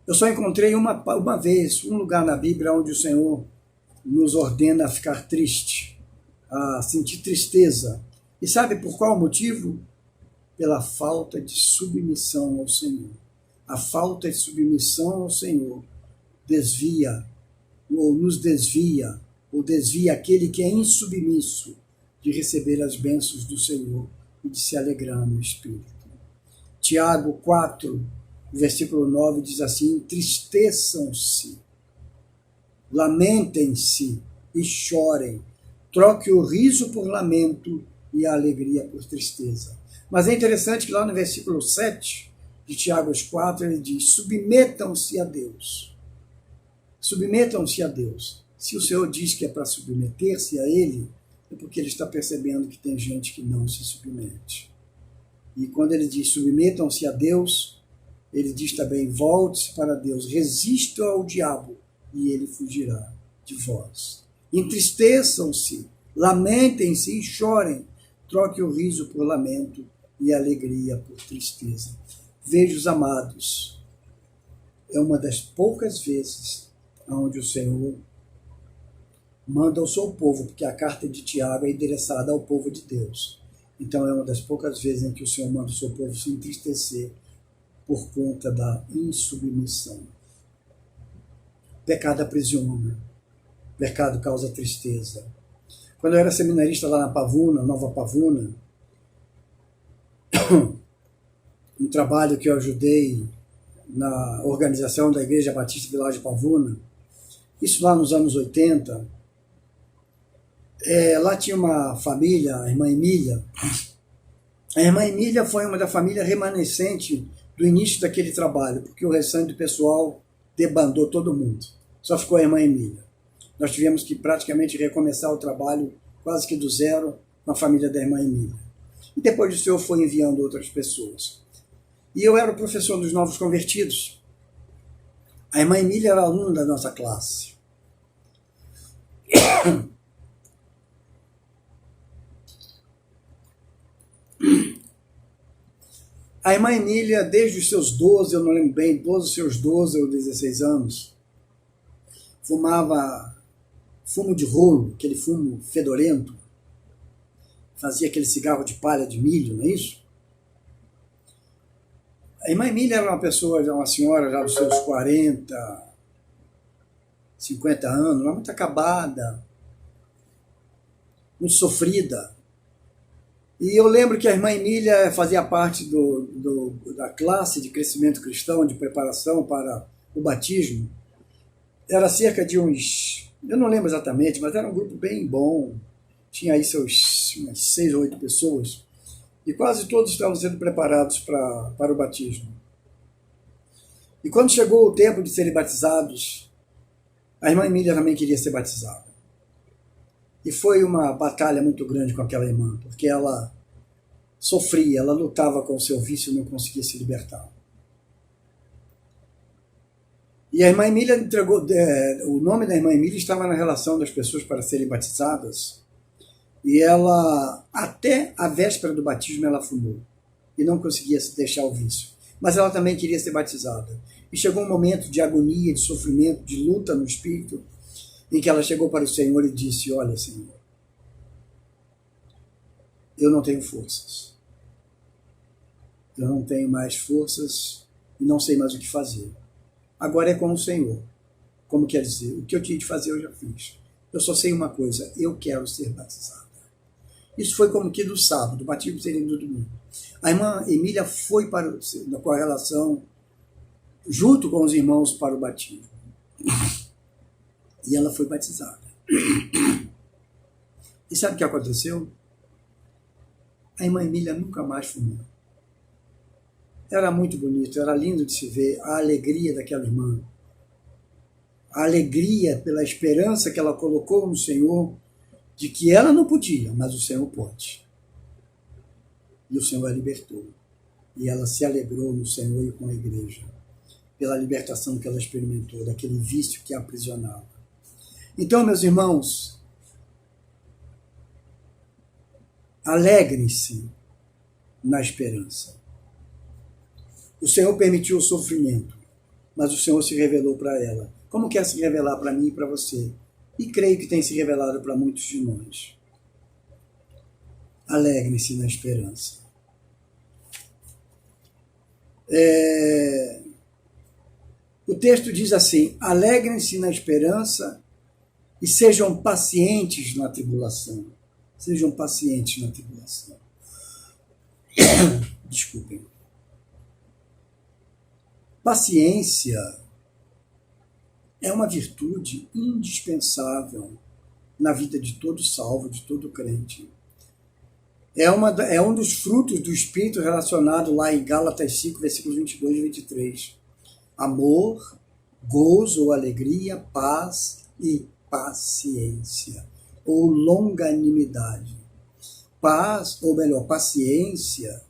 Eu só encontrei uma vez, um lugar na Bíblia onde o Senhor nos ordena a ficar triste, a sentir tristeza. E sabe por qual motivo? Pela falta de submissão ao Senhor. A falta de submissão ao Senhor nos desvia aquele que é insubmisso de receber as bênçãos do Senhor e de se alegrar no Espírito. Tiago 4, versículo 9 diz assim: entristeçam-se, lamentem-se e chorem, troque o riso por lamento e a alegria por tristeza. Mas é interessante que lá no versículo 7 de Tiago 4 ele diz: submetam-se a Deus. Submetam-se a Deus. Se o Senhor diz que é para submeter-se a Ele, é porque Ele está percebendo que tem gente que não se submete. E quando Ele diz submetam-se a Deus, Ele diz também volte-se para Deus, resistam ao diabo e ele fugirá de vós. Entristeçam-se, lamentem-se e chorem, troque o riso por lamento e a alegria por tristeza. Vejos amados, é uma das poucas vezes onde o Senhor manda ao seu povo, porque a carta de Tiago é endereçada ao povo de Deus. Então é uma das poucas vezes em que o Senhor manda o seu povo se entristecer por conta da insubmissão. Pecado aprisiona, pecado causa tristeza. Quando eu era seminarista lá na Pavuna, Nova Pavuna, um trabalho que eu ajudei na organização da Igreja Batista Village Pavuna, isso lá nos anos 80, lá tinha uma família, a irmã Emília. A irmã Emília foi uma da família remanescente do início daquele trabalho, porque o restante do pessoal debandou todo mundo. Só ficou a irmã Emília. Nós tivemos que praticamente recomeçar o trabalho quase que do zero com a família da irmã Emília. E depois o Senhor foi enviando outras pessoas. E eu era o professor dos novos convertidos. A irmã Emília era aluna da nossa classe. A irmã Emília, desde os seus 12, eu não lembro bem, 12, seus 12 ou 16 anos, fumava fumo de rolo, aquele fumo fedorento, fazia aquele cigarro de palha de milho, não é isso? A irmã Emília era uma pessoa, uma senhora já dos seus 40, 50 anos, muito acabada, muito sofrida. E eu lembro que a irmã Emília fazia parte da classe de crescimento cristão, de preparação para o batismo. Era cerca de uns, eu não lembro exatamente, mas era um grupo bem bom. Tinha aí umas 6 ou 8 pessoas. E quase todos estavam sendo preparados para o batismo. E quando chegou o tempo de serem batizados, a irmã Emília também queria ser batizada. E foi uma batalha muito grande com aquela irmã, porque ela sofria, ela lutava com o seu vício e não conseguia se libertar. E a irmã Emília entregou, o nome da irmã Emília estava na relação das pessoas para serem batizadas, e ela, até a véspera do batismo, ela fumou, e não conseguia deixar o vício. Mas ela também queria ser batizada. E chegou um momento de agonia, de sofrimento, de luta no espírito, em que ela chegou para o Senhor e disse: olha, Senhor, eu não tenho forças. Eu não tenho mais forças e não sei mais o que fazer. Agora é com o Senhor. Como quer dizer, o que eu tinha de fazer eu já fiz. Eu só sei uma coisa: eu quero ser batizada. Isso foi como que do sábado, o batismo seria no domingo. A irmã Emília foi com a relação, junto com os irmãos, para o batismo. E ela foi batizada. E sabe o que aconteceu? A irmã Emília nunca mais fumou. Era muito bonito, era lindo de se ver a alegria daquela irmã. A alegria pela esperança que ela colocou no Senhor, de que ela não podia, mas o Senhor pode. E o Senhor a libertou. E ela se alegrou no Senhor e com a igreja, pela libertação que ela experimentou, daquele vício que a aprisionava. Então, meus irmãos, alegrem-se na esperança. O Senhor permitiu o sofrimento, mas o Senhor se revelou para ela. Como quer se revelar para mim e para você? E creio que tem se revelado para muitos de nós. Alegrem-se na esperança. O texto diz assim: alegrem-se na esperança e sejam pacientes na tribulação. Sejam pacientes na tribulação. Desculpem. Paciência é uma virtude indispensável na vida de todo salvo, de todo crente. É um dos frutos do Espírito relacionado lá em Gálatas 5, versículos 22 e 23. Amor, gozo ou alegria, paz e paciência, ou longanimidade. Paz, ou melhor, paciência,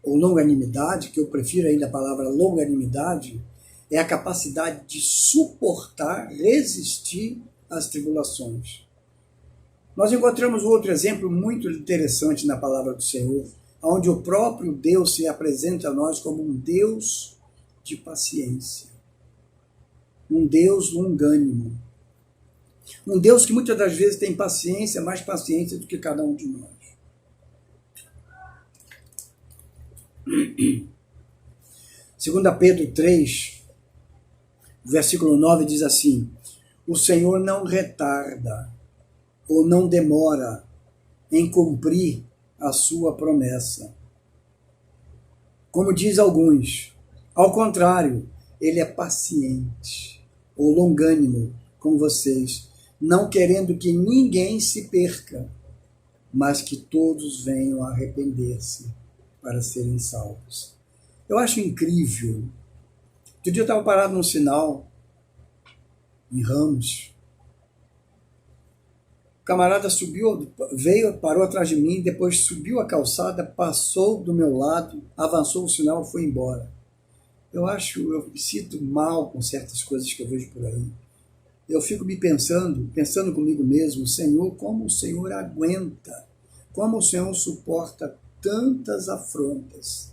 ou longanimidade, que eu prefiro ainda a palavra longanimidade, é a capacidade de suportar, resistir às tribulações. Nós encontramos outro exemplo muito interessante na palavra do Senhor, onde o próprio Deus se apresenta a nós como um Deus de paciência, um Deus longânimo, um Deus que muitas das vezes tem paciência, mais paciência do que cada um de nós. 2 Pedro 3, versículo 9 diz assim: o Senhor não retarda ou não demora em cumprir a sua promessa, como diz alguns. Ao contrário, ele é paciente ou longânimo com vocês, não querendo que ninguém se perca, mas que todos venham a arrepender-se para serem salvos. Eu acho incrível. Outro dia eu estava parado num sinal, em Ramos. O camarada veio, parou atrás de mim, depois subiu a calçada, passou do meu lado, avançou o sinal e foi embora. eu me sinto mal com certas coisas que eu vejo por aí. Eu fico me pensando comigo mesmo, Senhor, como o Senhor aguenta, como o Senhor suporta tantas afrontas,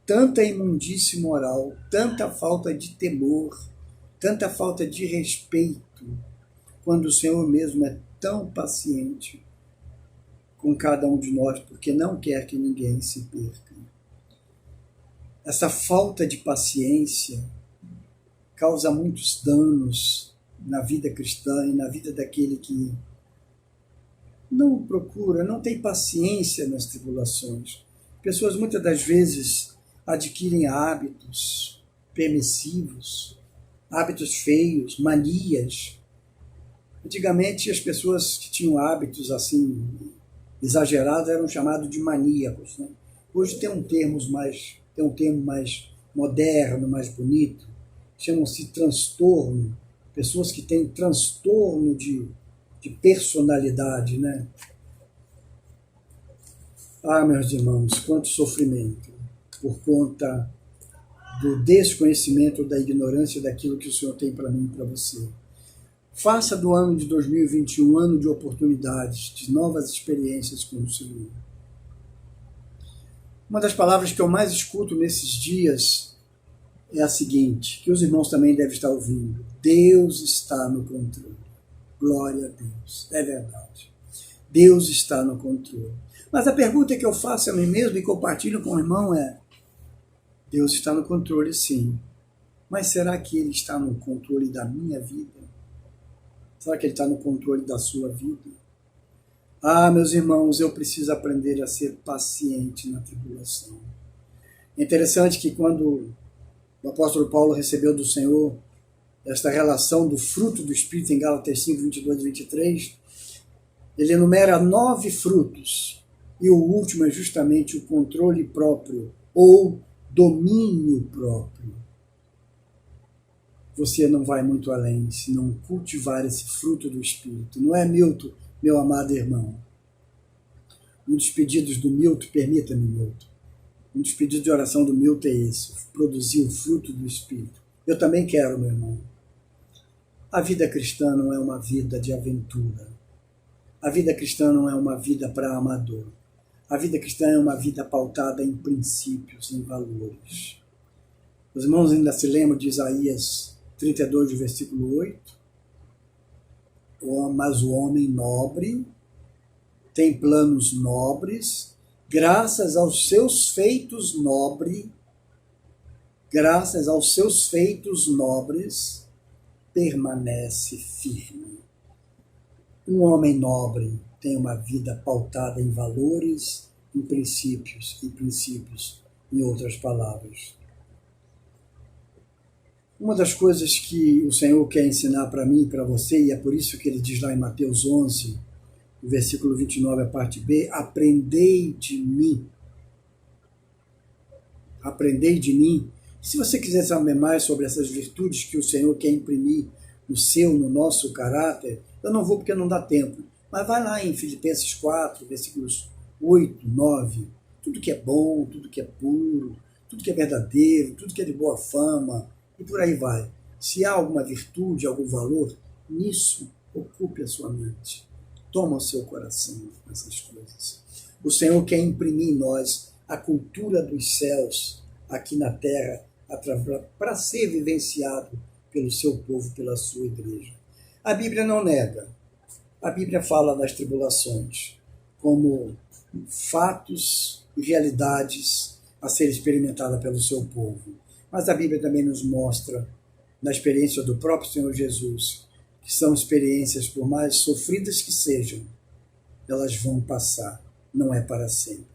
tanta imundície moral, tanta falta de temor, tanta falta de respeito, quando o Senhor mesmo é tão paciente com cada um de nós, porque não quer que ninguém se perca. Essa falta de paciência causa muitos danos na vida cristã e na vida daquele que não procura, não tem paciência nas tribulações. Pessoas muitas das vezes adquirem hábitos permissivos, hábitos feios, manias. Antigamente as pessoas que tinham hábitos assim exagerados eram chamados de maníacos, né? Hoje tem um termo mais moderno, mais bonito, chamam-se transtorno, pessoas que têm transtorno de personalidade, né? Ah, meus irmãos, quanto sofrimento por conta do desconhecimento, da ignorância daquilo que o Senhor tem para mim e para você. Faça do ano de 2021 um ano de oportunidades, de novas experiências com o Senhor. Uma das palavras que eu mais escuto nesses dias é a seguinte, que os irmãos também devem estar ouvindo. Deus está no controle. Glória a Deus. É verdade. Deus está no controle. Mas a pergunta que eu faço a mim mesmo e compartilho com o irmão é: Deus está no controle, sim. Mas será que Ele está no controle da minha vida? Será que Ele está no controle da sua vida? Ah, meus irmãos, eu preciso aprender a ser paciente na tribulação. É interessante que quando o apóstolo Paulo recebeu do Senhor esta relação do fruto do Espírito em Gálatas 5, 22 e 23, ele enumera 9 frutos. E o último é justamente o controle próprio ou domínio próprio. Você não vai muito além se não cultivar esse fruto do Espírito. Não é, Milton, meu amado irmão? Um dos pedidos do Milton, permita-me, Milton, um dos pedidos de oração do Milton é esse: produzir o fruto do Espírito. Eu também quero, meu irmão. A vida cristã não é uma vida de aventura. A vida cristã não é uma vida para amador. A vida cristã é uma vida pautada em princípios, em valores. Os irmãos ainda se lembram de Isaías 32, versículo 8? Mas o homem nobre tem planos nobres, graças aos seus feitos nobres, permanece firme. Um homem nobre tem uma vida pautada em valores, em princípios, em outras palavras. Uma das coisas que o Senhor quer ensinar para mim e para você, e é por isso que ele diz lá em Mateus 11, no versículo 29, a parte B, aprendei de mim. Aprendei de mim. Se você quiser saber mais sobre essas virtudes que o Senhor quer imprimir no nosso caráter, eu não vou porque não dá tempo, mas vai lá em Filipenses 4, versículos 8, 9, tudo que é bom, tudo que é puro, tudo que é verdadeiro, tudo que é de boa fama, e por aí vai. Se há alguma virtude, algum valor, nisso ocupe a sua mente. Toma o seu coração nessas coisas. O Senhor quer imprimir em nós a cultura dos céus aqui na terra, para ser vivenciado pelo seu povo, pela sua igreja. A Bíblia não nega. A Bíblia fala das tribulações como fatos e realidades a serem experimentadas pelo seu povo. Mas a Bíblia também nos mostra, na experiência do próprio Senhor Jesus, que são experiências, por mais sofridas que sejam, elas vão passar, não é para sempre.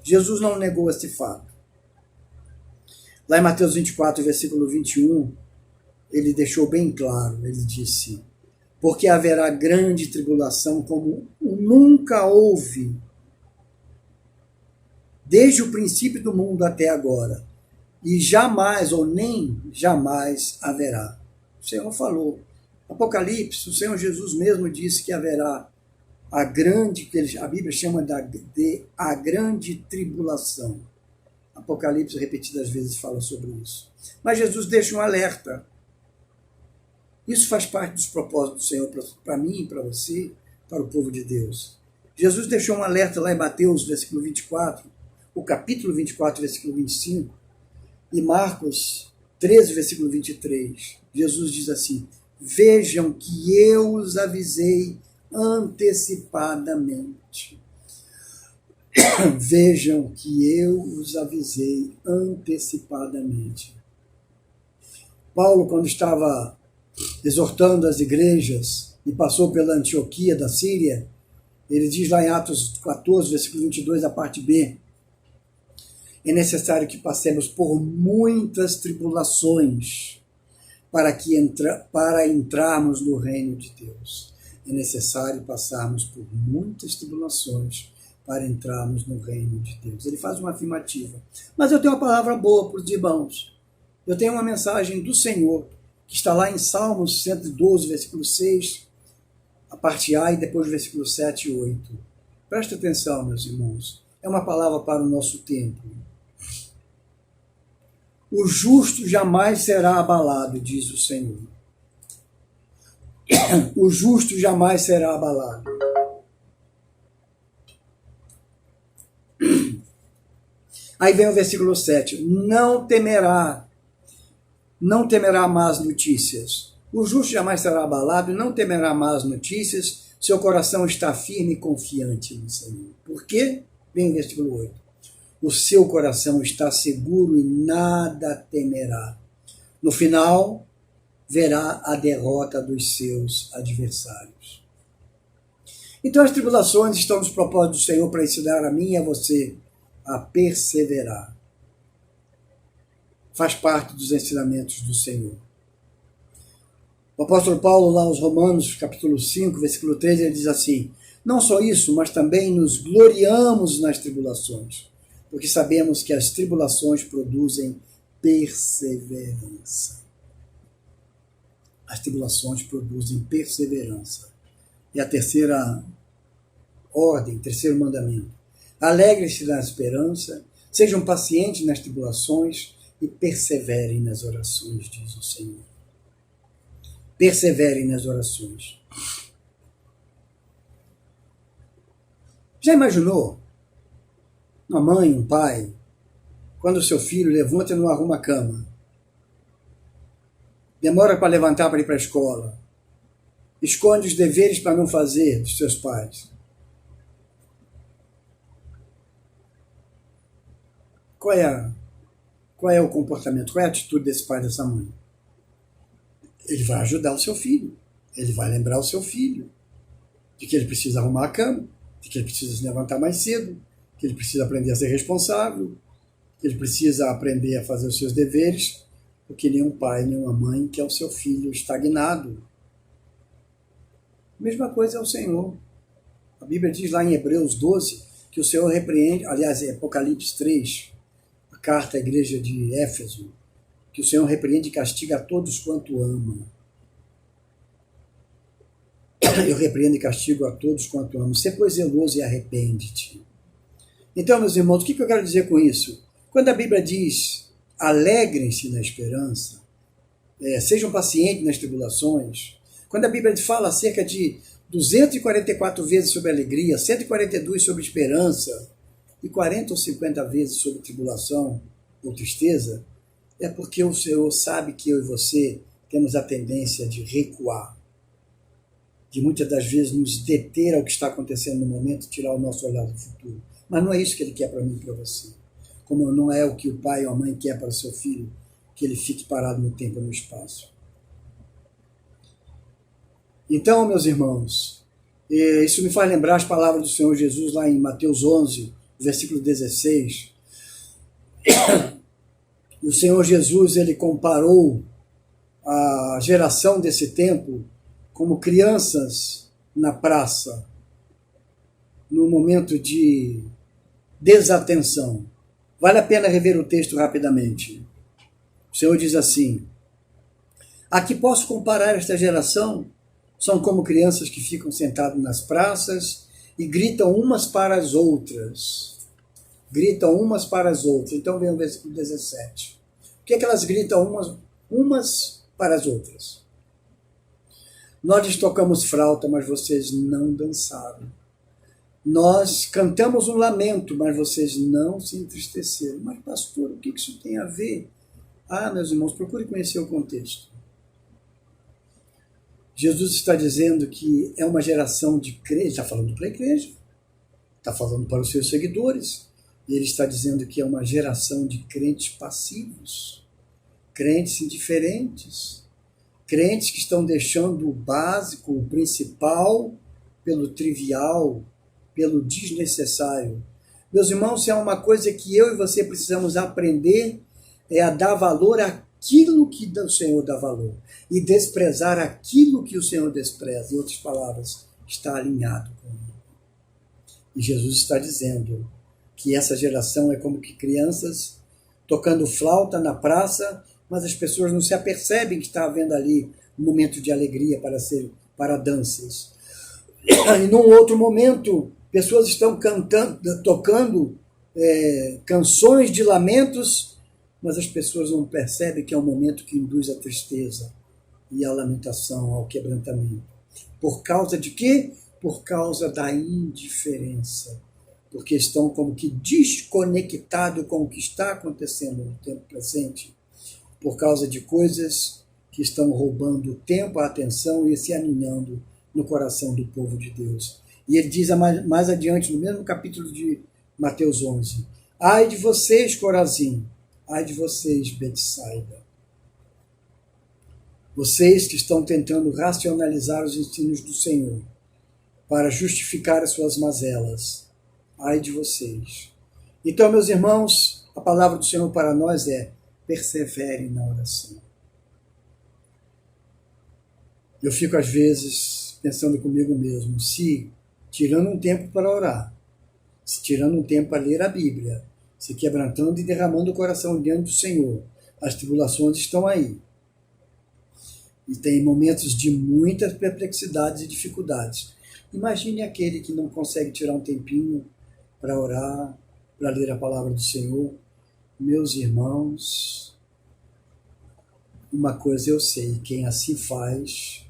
Jesus não negou esse fato. Lá em Mateus 24, versículo 21, ele deixou bem claro, ele disse: porque haverá grande tribulação como nunca houve, desde o princípio do mundo até agora, e jamais ou nem jamais haverá. O Senhor falou. Apocalipse, o Senhor Jesus mesmo disse que haverá a Bíblia chama de a grande tribulação. Apocalipse repetidas vezes fala sobre isso. Mas Jesus deixa um alerta. Isso faz parte dos propósitos do Senhor para mim, para você, para o povo de Deus. Jesus deixou um alerta lá em Mateus, versículo 24, o capítulo 24, versículo 25, e Marcos 13, versículo 23. Jesus diz assim: vejam que eu os avisei antecipadamente. Vejam que eu os avisei antecipadamente. Paulo, quando estava exortando as igrejas e passou pela Antioquia da Síria, ele diz lá em Atos 14, versículo 22, a parte B: é necessário que passemos por muitas tribulações para entrarmos no reino de Deus. É necessário passarmos por muitas tribulações para entrarmos no reino de Deus. Ele faz uma afirmativa. Mas eu tenho uma palavra boa para os irmãos. Eu tenho uma mensagem do Senhor, que está lá em Salmos 112, versículo 6, a parte A, e depois o versículo 7 e 8. Presta atenção, meus irmãos. É uma palavra para o nosso tempo. O justo jamais será abalado, diz o Senhor. O justo jamais será abalado. Aí vem o versículo 7. Não temerá más notícias. O justo jamais será abalado e não temerá más notícias. Seu coração está firme e confiante no Senhor. Por quê? Vem o versículo 8. O seu coração está seguro e nada temerá. No final, verá a derrota dos seus adversários. Então as tribulações estão nos propósitos do Senhor para ensinar a mim e a você a perseverar. Faz parte dos ensinamentos do Senhor. O apóstolo Paulo, lá aos Romanos, capítulo 5, versículo 13, ele diz assim: não só isso, mas também nos gloriamos nas tribulações, porque sabemos que as tribulações produzem perseverança. As tribulações produzem perseverança. E a terceira ordem, terceiro mandamento: alegrem-se na esperança, sejam pacientes nas tribulações e perseverem nas orações, diz o Senhor. Perseverem nas orações. Já imaginou uma mãe, um pai, quando o seu filho levanta e não arruma a cama, demora para levantar para ir para a escola, esconde os deveres para não fazer dos seus pais? Qual é o comportamento, qual é a atitude desse pai e dessa mãe? Ele vai ajudar o seu filho, ele vai lembrar o seu filho de que ele precisa arrumar a cama, de que ele precisa se levantar mais cedo, que ele precisa aprender a ser responsável, que ele precisa aprender a fazer os seus deveres, porque nenhum pai, nenhuma mãe quer o seu filho estagnado. A mesma coisa é o Senhor. A Bíblia diz lá em Hebreus 12 que o Senhor repreende, aliás, em Apocalipse 3, a carta à igreja de Éfeso, que o Senhor repreende e castiga a todos quanto ama. Eu repreendo e castigo a todos quanto amo. Sê, pois, zeloso e arrepende-te. Então, meus irmãos, o que eu quero dizer com isso? Quando a Bíblia diz alegrem-se na esperança, sejam pacientes nas tribulações, quando a Bíblia fala cerca de 244 vezes sobre alegria, 142 sobre esperança e 40 ou 50 vezes sobre tribulação ou tristeza, é porque o Senhor sabe que eu e você temos a tendência de recuar, de muitas das vezes nos deter ao que está acontecendo no momento e tirar o nosso olhar do futuro. Mas não é isso que Ele quer para mim e para você. Como não é o que o pai ou a mãe quer para o seu filho, que ele fique parado no tempo e no espaço. Então, meus irmãos, isso me faz lembrar as palavras do Senhor Jesus lá em Mateus 11, versículo 16. O Senhor Jesus, ele comparou a geração desse tempo como crianças na praça, no momento de desatenção. Vale a pena rever o texto rapidamente. O Senhor diz assim: a que posso comparar esta geração? São como crianças que ficam sentadas nas praças e gritam umas para as outras. gritam umas para as outras. Então vem o versículo 17. O que é que elas gritam umas para as outras? Nós lhes tocamos flauta, mas vocês não dançaram. Nós cantamos um lamento, mas vocês não se entristeceram. Mas, pastor, o que isso tem a ver? Meus irmãos, procure conhecer o contexto. Jesus está dizendo que é uma geração de crentes, está falando para a igreja, está falando para os seus seguidores, e ele está dizendo que é uma geração de crentes passivos, crentes indiferentes, crentes que estão deixando o básico, o principal, pelo trivial, pelo desnecessário. Meus irmãos, se há uma coisa que eu e você precisamos aprender, é a dar valor àquilo que o Senhor dá valor e desprezar aquilo que o Senhor despreza. Em outras palavras, está alinhado com ele. E Jesus está dizendo que essa geração é como que crianças tocando flauta na praça, mas as pessoas não se apercebem que está havendo ali um momento de alegria para danças. E num outro momento, pessoas estão tocando canções de lamentos, mas as pessoas não percebem que é um momento que induz a tristeza e a lamentação, ao quebrantamento. Por causa de quê? Por causa da indiferença. Porque estão como que desconectados com o que está acontecendo no tempo presente, por causa de coisas que estão roubando o tempo, a atenção e se aninhando no coração do povo de Deus. E ele diz mais adiante, no mesmo capítulo de Mateus 11, ai de vocês, Corazim, ai de vocês, Betsaida. Vocês que estão tentando racionalizar os ensinos do Senhor para justificar as suas mazelas, ai de vocês. Então, meus irmãos, a palavra do Senhor para nós é: persevere na oração. Eu fico, às vezes, pensando comigo mesmo, se tirando um tempo para orar, se tirando um tempo para ler a Bíblia, se quebrantando e derramando o coração diante do Senhor, as tribulações estão aí. E tem momentos de muitas perplexidades e dificuldades. Imagine aquele que não consegue tirar um tempinho para orar, para ler a palavra do Senhor. Meus irmãos, uma coisa eu sei, quem assim faz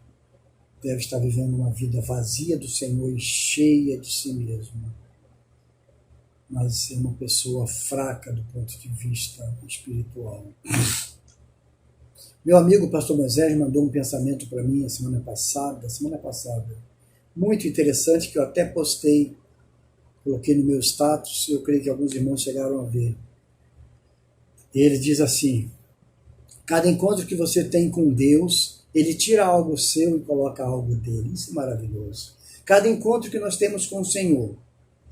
deve estar vivendo uma vida vazia do Senhor e cheia de si mesmo. Mas é uma pessoa fraca do ponto de vista espiritual. Meu amigo pastor Moisés mandou um pensamento para mim semana passada, muito interessante, que eu até postei, coloquei no meu status, eu creio que alguns irmãos chegaram a ver. Ele diz assim: cada encontro que você tem com Deus, ele tira algo seu e coloca algo dele. Isso é maravilhoso. Cada encontro que nós temos com o Senhor,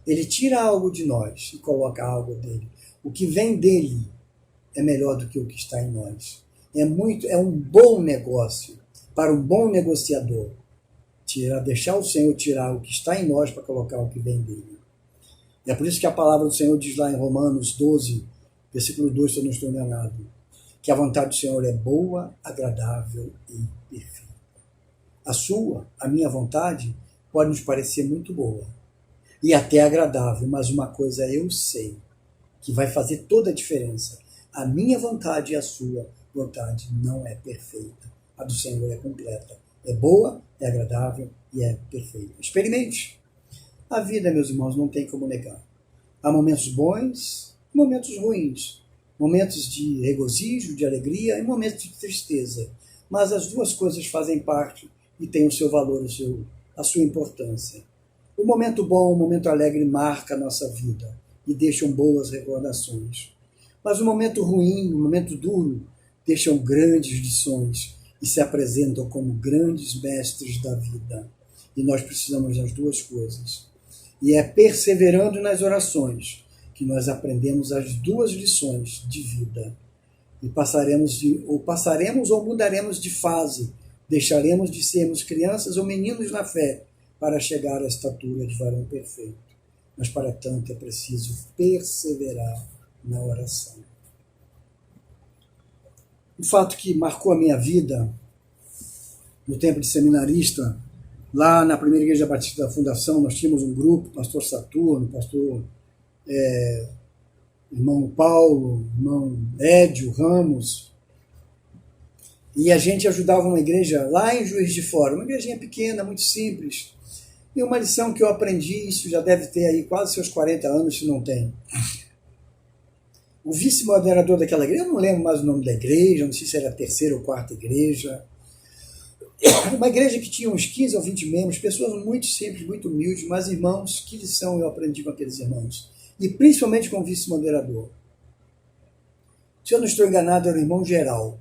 ele tira algo de nós e coloca algo dele. O que vem dele é melhor do que o que está em nós. É um bom negócio para um bom negociador deixar o Senhor tirar o que está em nós para colocar o que vem dele. É por isso que a palavra do Senhor diz lá em Romanos 12, versículo 2, se eu não estou enganado, que a vontade do Senhor é boa, agradável e perfeita. A minha vontade, pode nos parecer muito boa e até agradável, mas uma coisa eu sei, que vai fazer toda a diferença. A minha vontade e a sua vontade não é perfeita. A do Senhor é completa. É boa, é agradável e é perfeita. Experimente. A vida, meus irmãos, não tem como negar. Há momentos bons, momentos ruins, momentos de regozijo, de alegria e momentos de tristeza. Mas as duas coisas fazem parte e têm o seu valor, a sua importância. O momento bom, o momento alegre marca a nossa vida e deixam boas recordações. Mas o momento ruim, o momento duro, deixam grandes lições e se apresentam como grandes mestres da vida. E nós precisamos das duas coisas. E é perseverando nas orações que nós aprendemos as duas lições de vida. E passaremos ou mudaremos de fase, deixaremos de sermos crianças ou meninos na fé para chegar à estatura de varão perfeito. Mas para tanto é preciso perseverar na oração. O fato que marcou a minha vida no tempo de seminarista, lá na primeira igreja batista da Fundação, nós tínhamos um grupo, pastor Saturno, pastor irmão Paulo, irmão Édio Ramos, e a gente ajudava uma igreja lá em Juiz de Fora, uma igrejinha pequena, muito simples. E uma lição que eu aprendi, isso já deve ter aí quase seus 40 anos, se não tem. O vice-moderador daquela igreja, eu não lembro mais o nome da igreja, não sei se era a terceira ou quarta igreja, uma igreja que tinha uns 15 ou 20 membros, pessoas muito simples, muito humildes, mas irmãos, que lição eu aprendi com aqueles irmãos. E principalmente com o vice-moderador. Se eu não estou enganado, era o irmão Geraldo.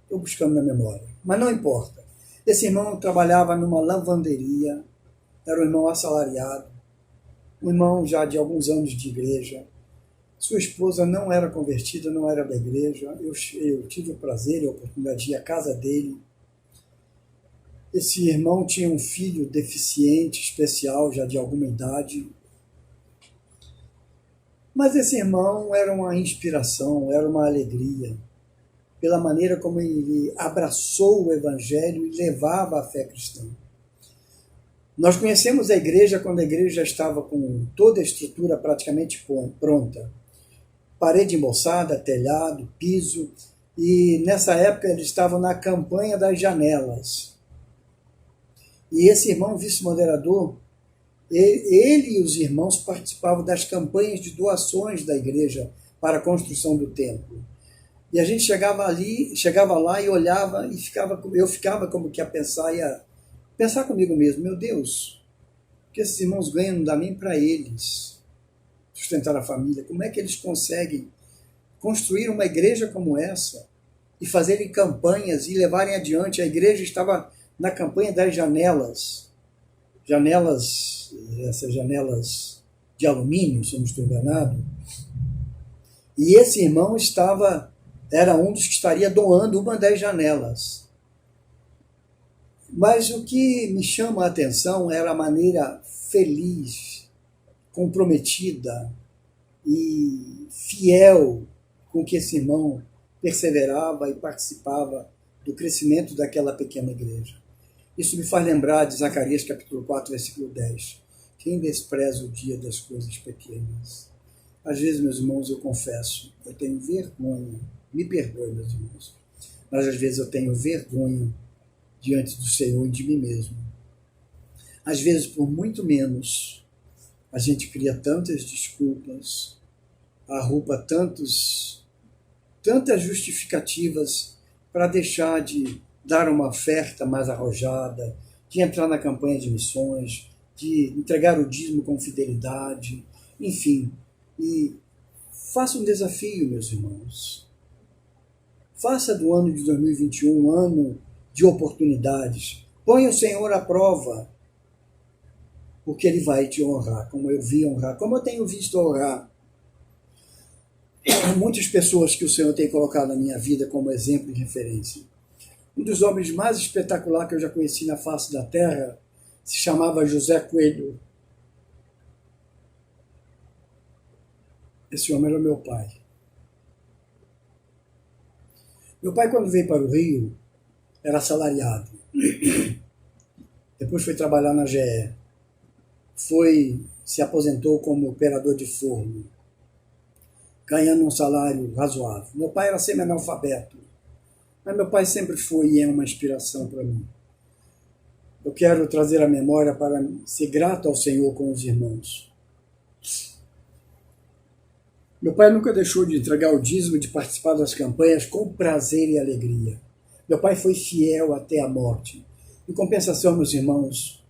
Estou buscando na memória, mas não importa. Esse irmão trabalhava numa lavanderia, era um irmão assalariado, um irmão já de alguns anos de igreja. Sua esposa não era convertida, não era da igreja. Eu tive o prazer e a oportunidade de ir à casa dele. Esse irmão tinha um filho deficiente, especial, já de alguma idade. Mas esse irmão era uma inspiração, era uma alegria, pela maneira como ele abraçou o Evangelho e levava a fé cristã. Nós conhecemos a igreja quando a igreja já estava com toda a estrutura praticamente pronta. Parede emboçada, telhado, piso, e nessa época eles estavam na campanha das janelas. E esse irmão vice-moderador, ele e os irmãos participavam das campanhas de doações da igreja para a construção do templo. E a gente chegava lá e olhava e eu ficava como que a pensar comigo mesmo, meu Deus, o que esses irmãos ganham não dá nem para eles sustentar a família. Como é que eles conseguem construir uma igreja como essa e fazerem campanhas e levarem adiante? A igreja estava na campanha das janelas, essas janelas de alumínio, se eu não estou enganado, e esse irmão era um dos que estaria doando uma das janelas. Mas o que me chama a atenção era a maneira feliz, comprometida e fiel com que esse irmão perseverava e participava do crescimento daquela pequena igreja. Isso me faz lembrar de Zacarias capítulo 4, versículo 10. Quem despreza o dia das coisas pequenas? Às vezes, meus irmãos, eu confesso, eu tenho vergonha, me perdoe, meus irmãos, mas às vezes eu tenho vergonha diante do Senhor e de mim mesmo. Às vezes, por muito menos, a gente cria tantas desculpas, arrupa tantas justificativas para deixar de dar uma oferta mais arrojada, de entrar na campanha de missões, de entregar o dízimo com fidelidade, enfim. E faça um desafio, meus irmãos. Faça do ano de 2021 um ano de oportunidades. Ponha o Senhor à prova, porque Ele vai te honrar, como eu vi honrar, como eu tenho visto honrar muitas pessoas que o Senhor tem colocado na minha vida como exemplo e referência. Um dos homens mais espetaculares que eu já conheci na face da terra se chamava José Coelho. Esse homem era meu pai. Meu pai, quando veio para o Rio, era assalariado. Depois foi trabalhar na GE. Se aposentou como operador de forno, ganhando um salário razoável. Meu pai era semi-analfabeto, mas meu pai sempre foi e é uma inspiração para mim. Eu quero trazer a memória para ser grato ao Senhor com os irmãos. Meu pai nunca deixou de entregar o dízimo e de participar das campanhas com prazer e alegria. Meu pai foi fiel até a morte. Em compensação, meus irmãos,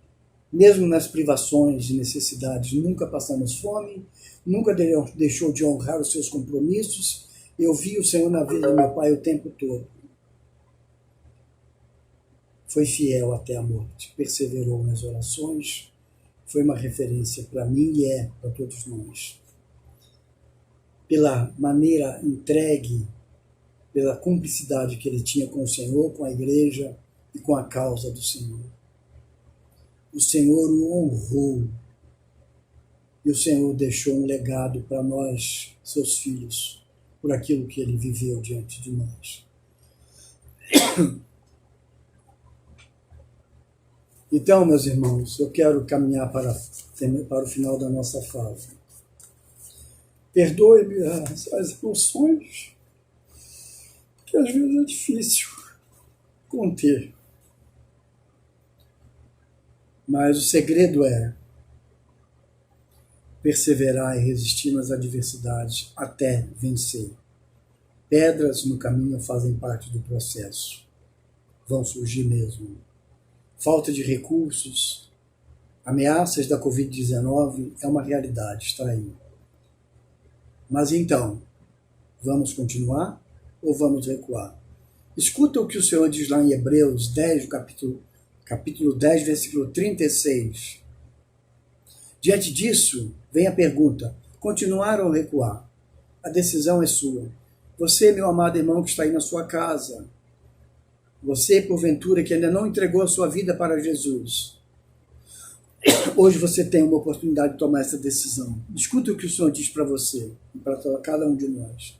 mesmo nas privações e necessidades, nunca passamos fome, nunca deixou de honrar os seus compromissos. Eu vi o Senhor na vida do meu pai o tempo todo. Foi fiel até a morte, perseverou nas orações, foi uma referência para mim e é para todos nós. Pela maneira entregue, pela cumplicidade que ele tinha com o Senhor, com a igreja e com a causa do Senhor. O Senhor o honrou e o Senhor deixou um legado para nós, seus filhos, por aquilo que ele viveu diante de nós. Então, meus irmãos, eu quero caminhar para o final da nossa fala. Perdoe-me as emoções, que às vezes é difícil conter. Mas o segredo é perseverar e resistir nas adversidades até vencer. Pedras no caminho fazem parte do processo. Vão surgir mesmo. Falta de recursos, ameaças da Covid-19 é uma realidade, está aí. Mas então, vamos continuar ou vamos recuar? Escuta o que o Senhor diz lá em Hebreus 10, capítulo 10, versículo 36. Diante disso, vem a pergunta: continuar ou recuar? A decisão é sua. Você, meu amado irmão que está aí na sua casa, você, porventura, que ainda não entregou a sua vida para Jesus, hoje você tem uma oportunidade de tomar essa decisão. Escuta o que o Senhor diz para você e para cada um de nós.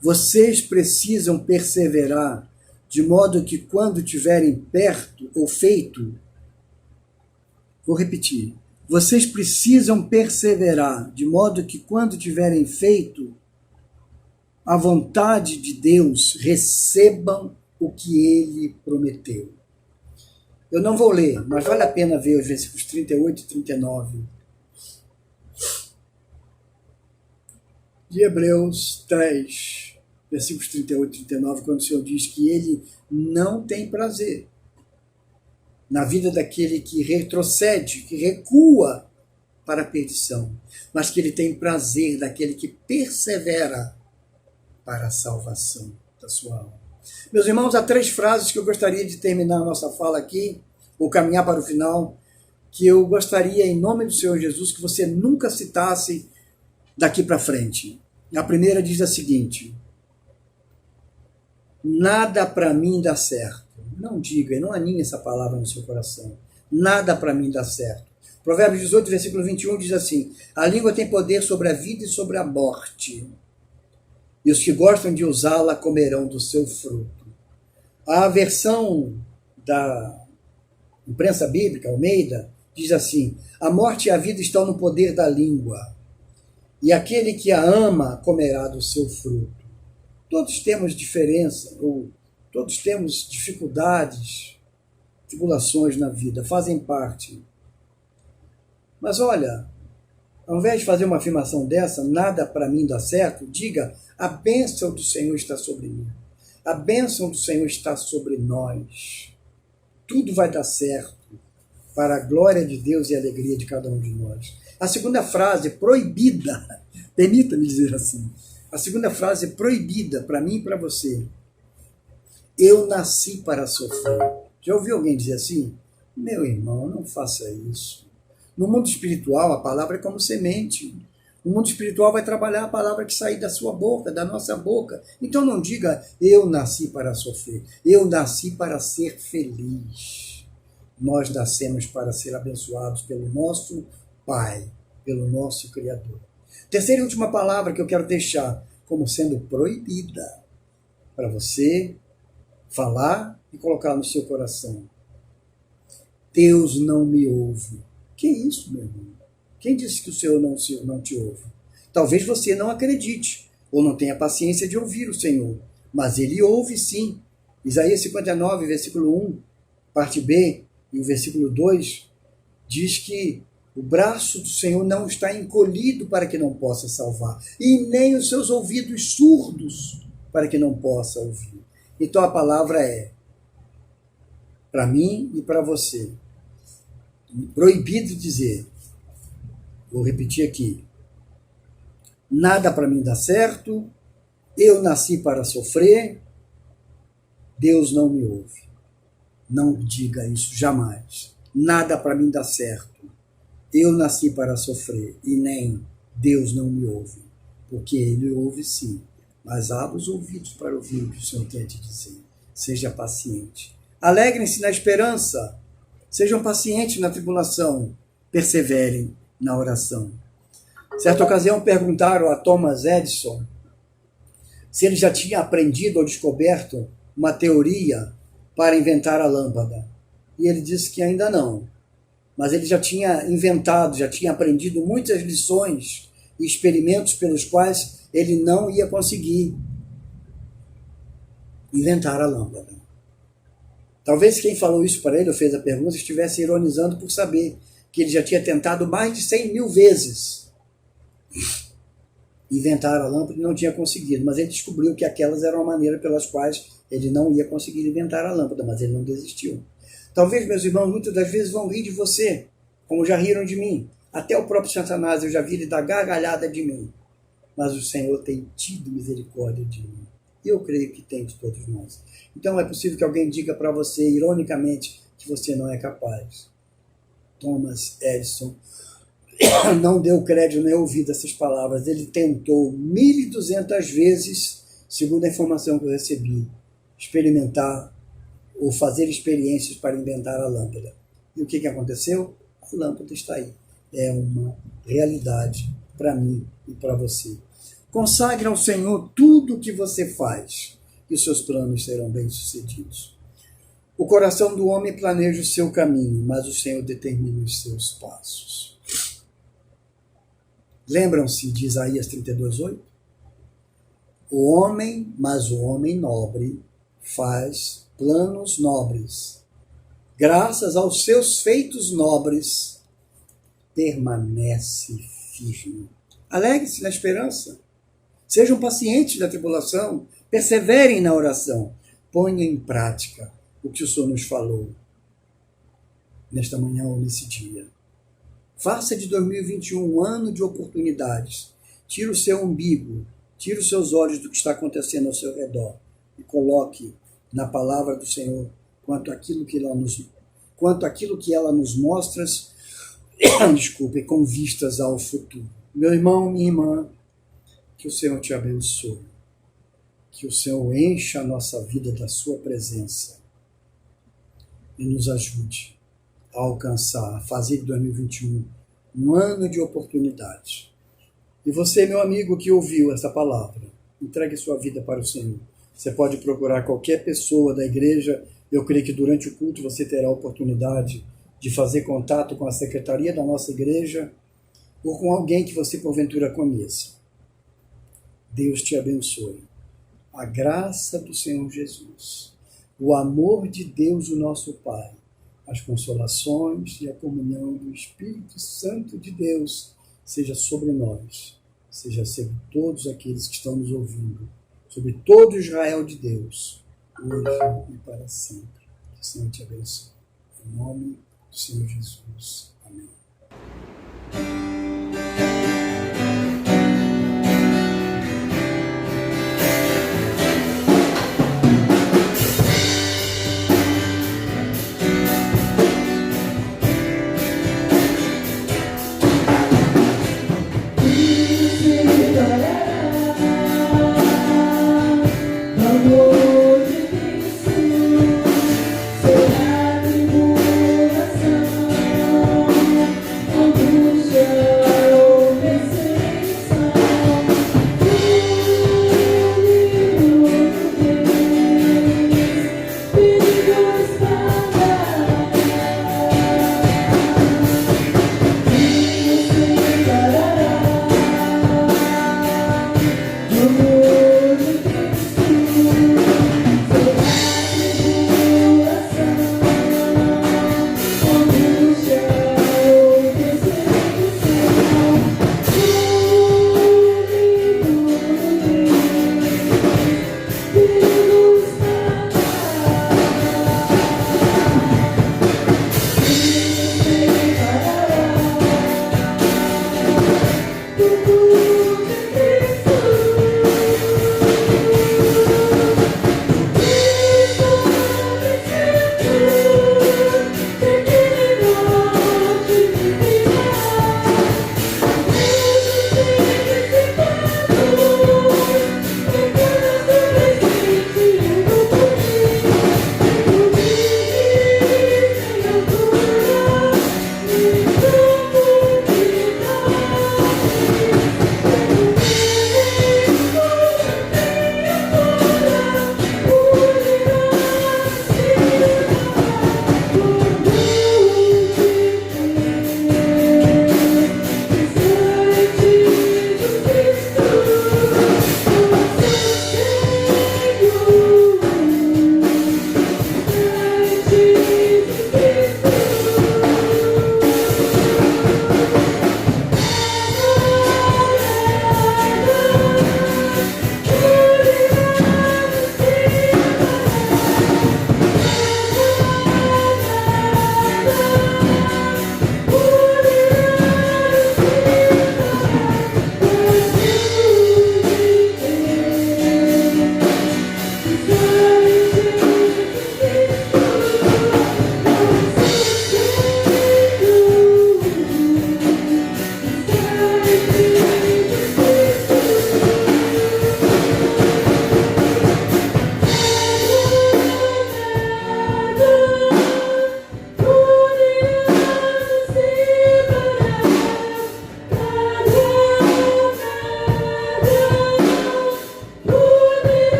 Vocês precisam perseverar, de modo que quando tiverem perto ou feito, vou repetir, vocês precisam perseverar, de modo que quando tiverem feito a vontade de Deus, recebam o que Ele prometeu. Eu não vou ler, mas vale a pena ver os versículos 38 e 39 de Hebreus 10, versículos 38 e 39, quando o Senhor diz que Ele não tem prazer na vida daquele que retrocede, que recua para a perdição, mas que Ele tem prazer daquele que persevera para a salvação da sua alma. Meus irmãos, há 3 frases que eu gostaria de terminar a nossa fala aqui, ou caminhar para o final, que eu gostaria, em nome do Senhor Jesus, que você nunca citasse daqui para frente. A primeira diz a seguinte: nada para mim dá certo. Não diga, não aninhe essa palavra no seu coração. Nada para mim dá certo. Provérbios 18, versículo 21 diz assim: a língua tem poder sobre a vida e sobre a morte, e os que gostam de usá-la comerão do seu fruto. A versão da imprensa bíblica, Almeida, diz assim: a morte e a vida estão no poder da língua, e aquele que a ama comerá do seu fruto. Todos temos diferença, ou todos temos dificuldades, tribulações na vida, fazem parte. Mas olha, ao invés de fazer uma afirmação dessa, nada para mim dá certo, diga: a bênção do Senhor está sobre mim. A bênção do Senhor está sobre nós. Tudo vai dar certo para a glória de Deus e a alegria de cada um de nós. A segunda frase, proibida, permita-me dizer assim, a segunda frase proibida para mim e para você: eu nasci para sofrer. Já ouviu alguém dizer assim? Meu irmão, não faça isso. No mundo espiritual, a palavra é como semente. No mundo espiritual vai trabalhar a palavra que sair da sua boca, da nossa boca. Então não diga: eu nasci para sofrer. Eu nasci para ser feliz. Nós nascemos para ser abençoados pelo nosso Pai, pelo nosso Criador. Terceira e última palavra que eu quero deixar como sendo proibida para você falar e colocar no seu coração: Deus não me ouve. Que isso, meu irmão? Quem disse que o Senhor não te ouve? Talvez você não acredite ou não tenha paciência de ouvir o Senhor, mas Ele ouve sim. Isaías 59, versículo 1, parte B, e o versículo 2, diz que o braço do Senhor não está encolhido para que não possa salvar, e nem os seus ouvidos surdos para que não possa ouvir. Então a palavra é para mim e para você. Proibido dizer, vou repetir aqui: nada para mim dá certo, eu nasci para sofrer, Deus não me ouve. Não diga isso jamais. Nada para mim dá certo, eu nasci para sofrer, e nem Deus não me ouve. Porque Ele ouve sim, mas abra os ouvidos para ouvir o que o Senhor tem a te dizer. Seja paciente. Alegrem-se na esperança. Sejam pacientes na tribulação. Perseverem na oração. Certa ocasião perguntaram a Thomas Edison se ele já tinha aprendido ou descoberto uma teoria para inventar a lâmpada. E ele disse que ainda não. Mas ele já tinha inventado, já tinha aprendido muitas lições e experimentos pelos quais ele não ia conseguir inventar a lâmpada. Talvez quem falou isso para ele, ou fez a pergunta, estivesse ironizando por saber que ele já tinha tentado mais de 100.000 vezes inventar a lâmpada e não tinha conseguido. Mas ele descobriu que aquelas eram a maneira pelas quais ele não ia conseguir inventar a lâmpada, mas ele não desistiu. Talvez, meus irmãos, muitas das vezes vão rir de você, como já riram de mim. Até o próprio Satanás, eu já vi ele dar gargalhada de mim. Mas o Senhor tem tido misericórdia de mim. E eu creio que tem de todos nós. Então é possível que alguém diga para você, ironicamente, que você não é capaz. Thomas Edison não deu crédito nem ouvido a essas palavras. Ele tentou 1.200 vezes, segundo a informação que eu recebi, experimentar ou fazer experiências para inventar a lâmpada. E o que aconteceu? A lâmpada está aí. É uma realidade para mim e para você. Consagre ao Senhor tudo o que você faz e os seus planos serão bem-sucedidos. O coração do homem planeja o seu caminho, mas o Senhor determina os seus passos. Lembram-se de Isaías 32:8? Mas o homem nobre faz planos nobres. Graças aos seus feitos nobres, permanece firme. Alegre-se na esperança. Sejam pacientes da tribulação. Perseverem na oração. Ponham em prática o que o Senhor nos falou nesta manhã ou nesse dia. Faça de 2021 um ano de oportunidades. Tire o seu umbigo, tire os seus olhos do que está acontecendo ao seu redor e coloque na palavra do Senhor quanto aquilo que ela nos mostra, com vistas ao futuro. Meu irmão, minha irmã, que o Senhor te abençoe, que o Senhor encha a nossa vida da sua presença e nos ajude a alcançar, a fazer de 2021 um ano de oportunidades. E você, meu amigo que ouviu essa palavra, entregue sua vida para o Senhor. Você pode procurar qualquer pessoa da igreja. Eu creio que durante o culto você terá a oportunidade de fazer contato com a secretaria da nossa igreja ou com alguém que você porventura conheça. Deus te abençoe. A graça do Senhor Jesus, o amor de Deus, o nosso Pai, as consolações e a comunhão do Espírito Santo de Deus seja sobre nós, seja sobre todos aqueles que estão nos ouvindo, sobre todo Israel de Deus, hoje e para sempre. Que o Senhor te abençoe. Em nome do Senhor Jesus. Amém.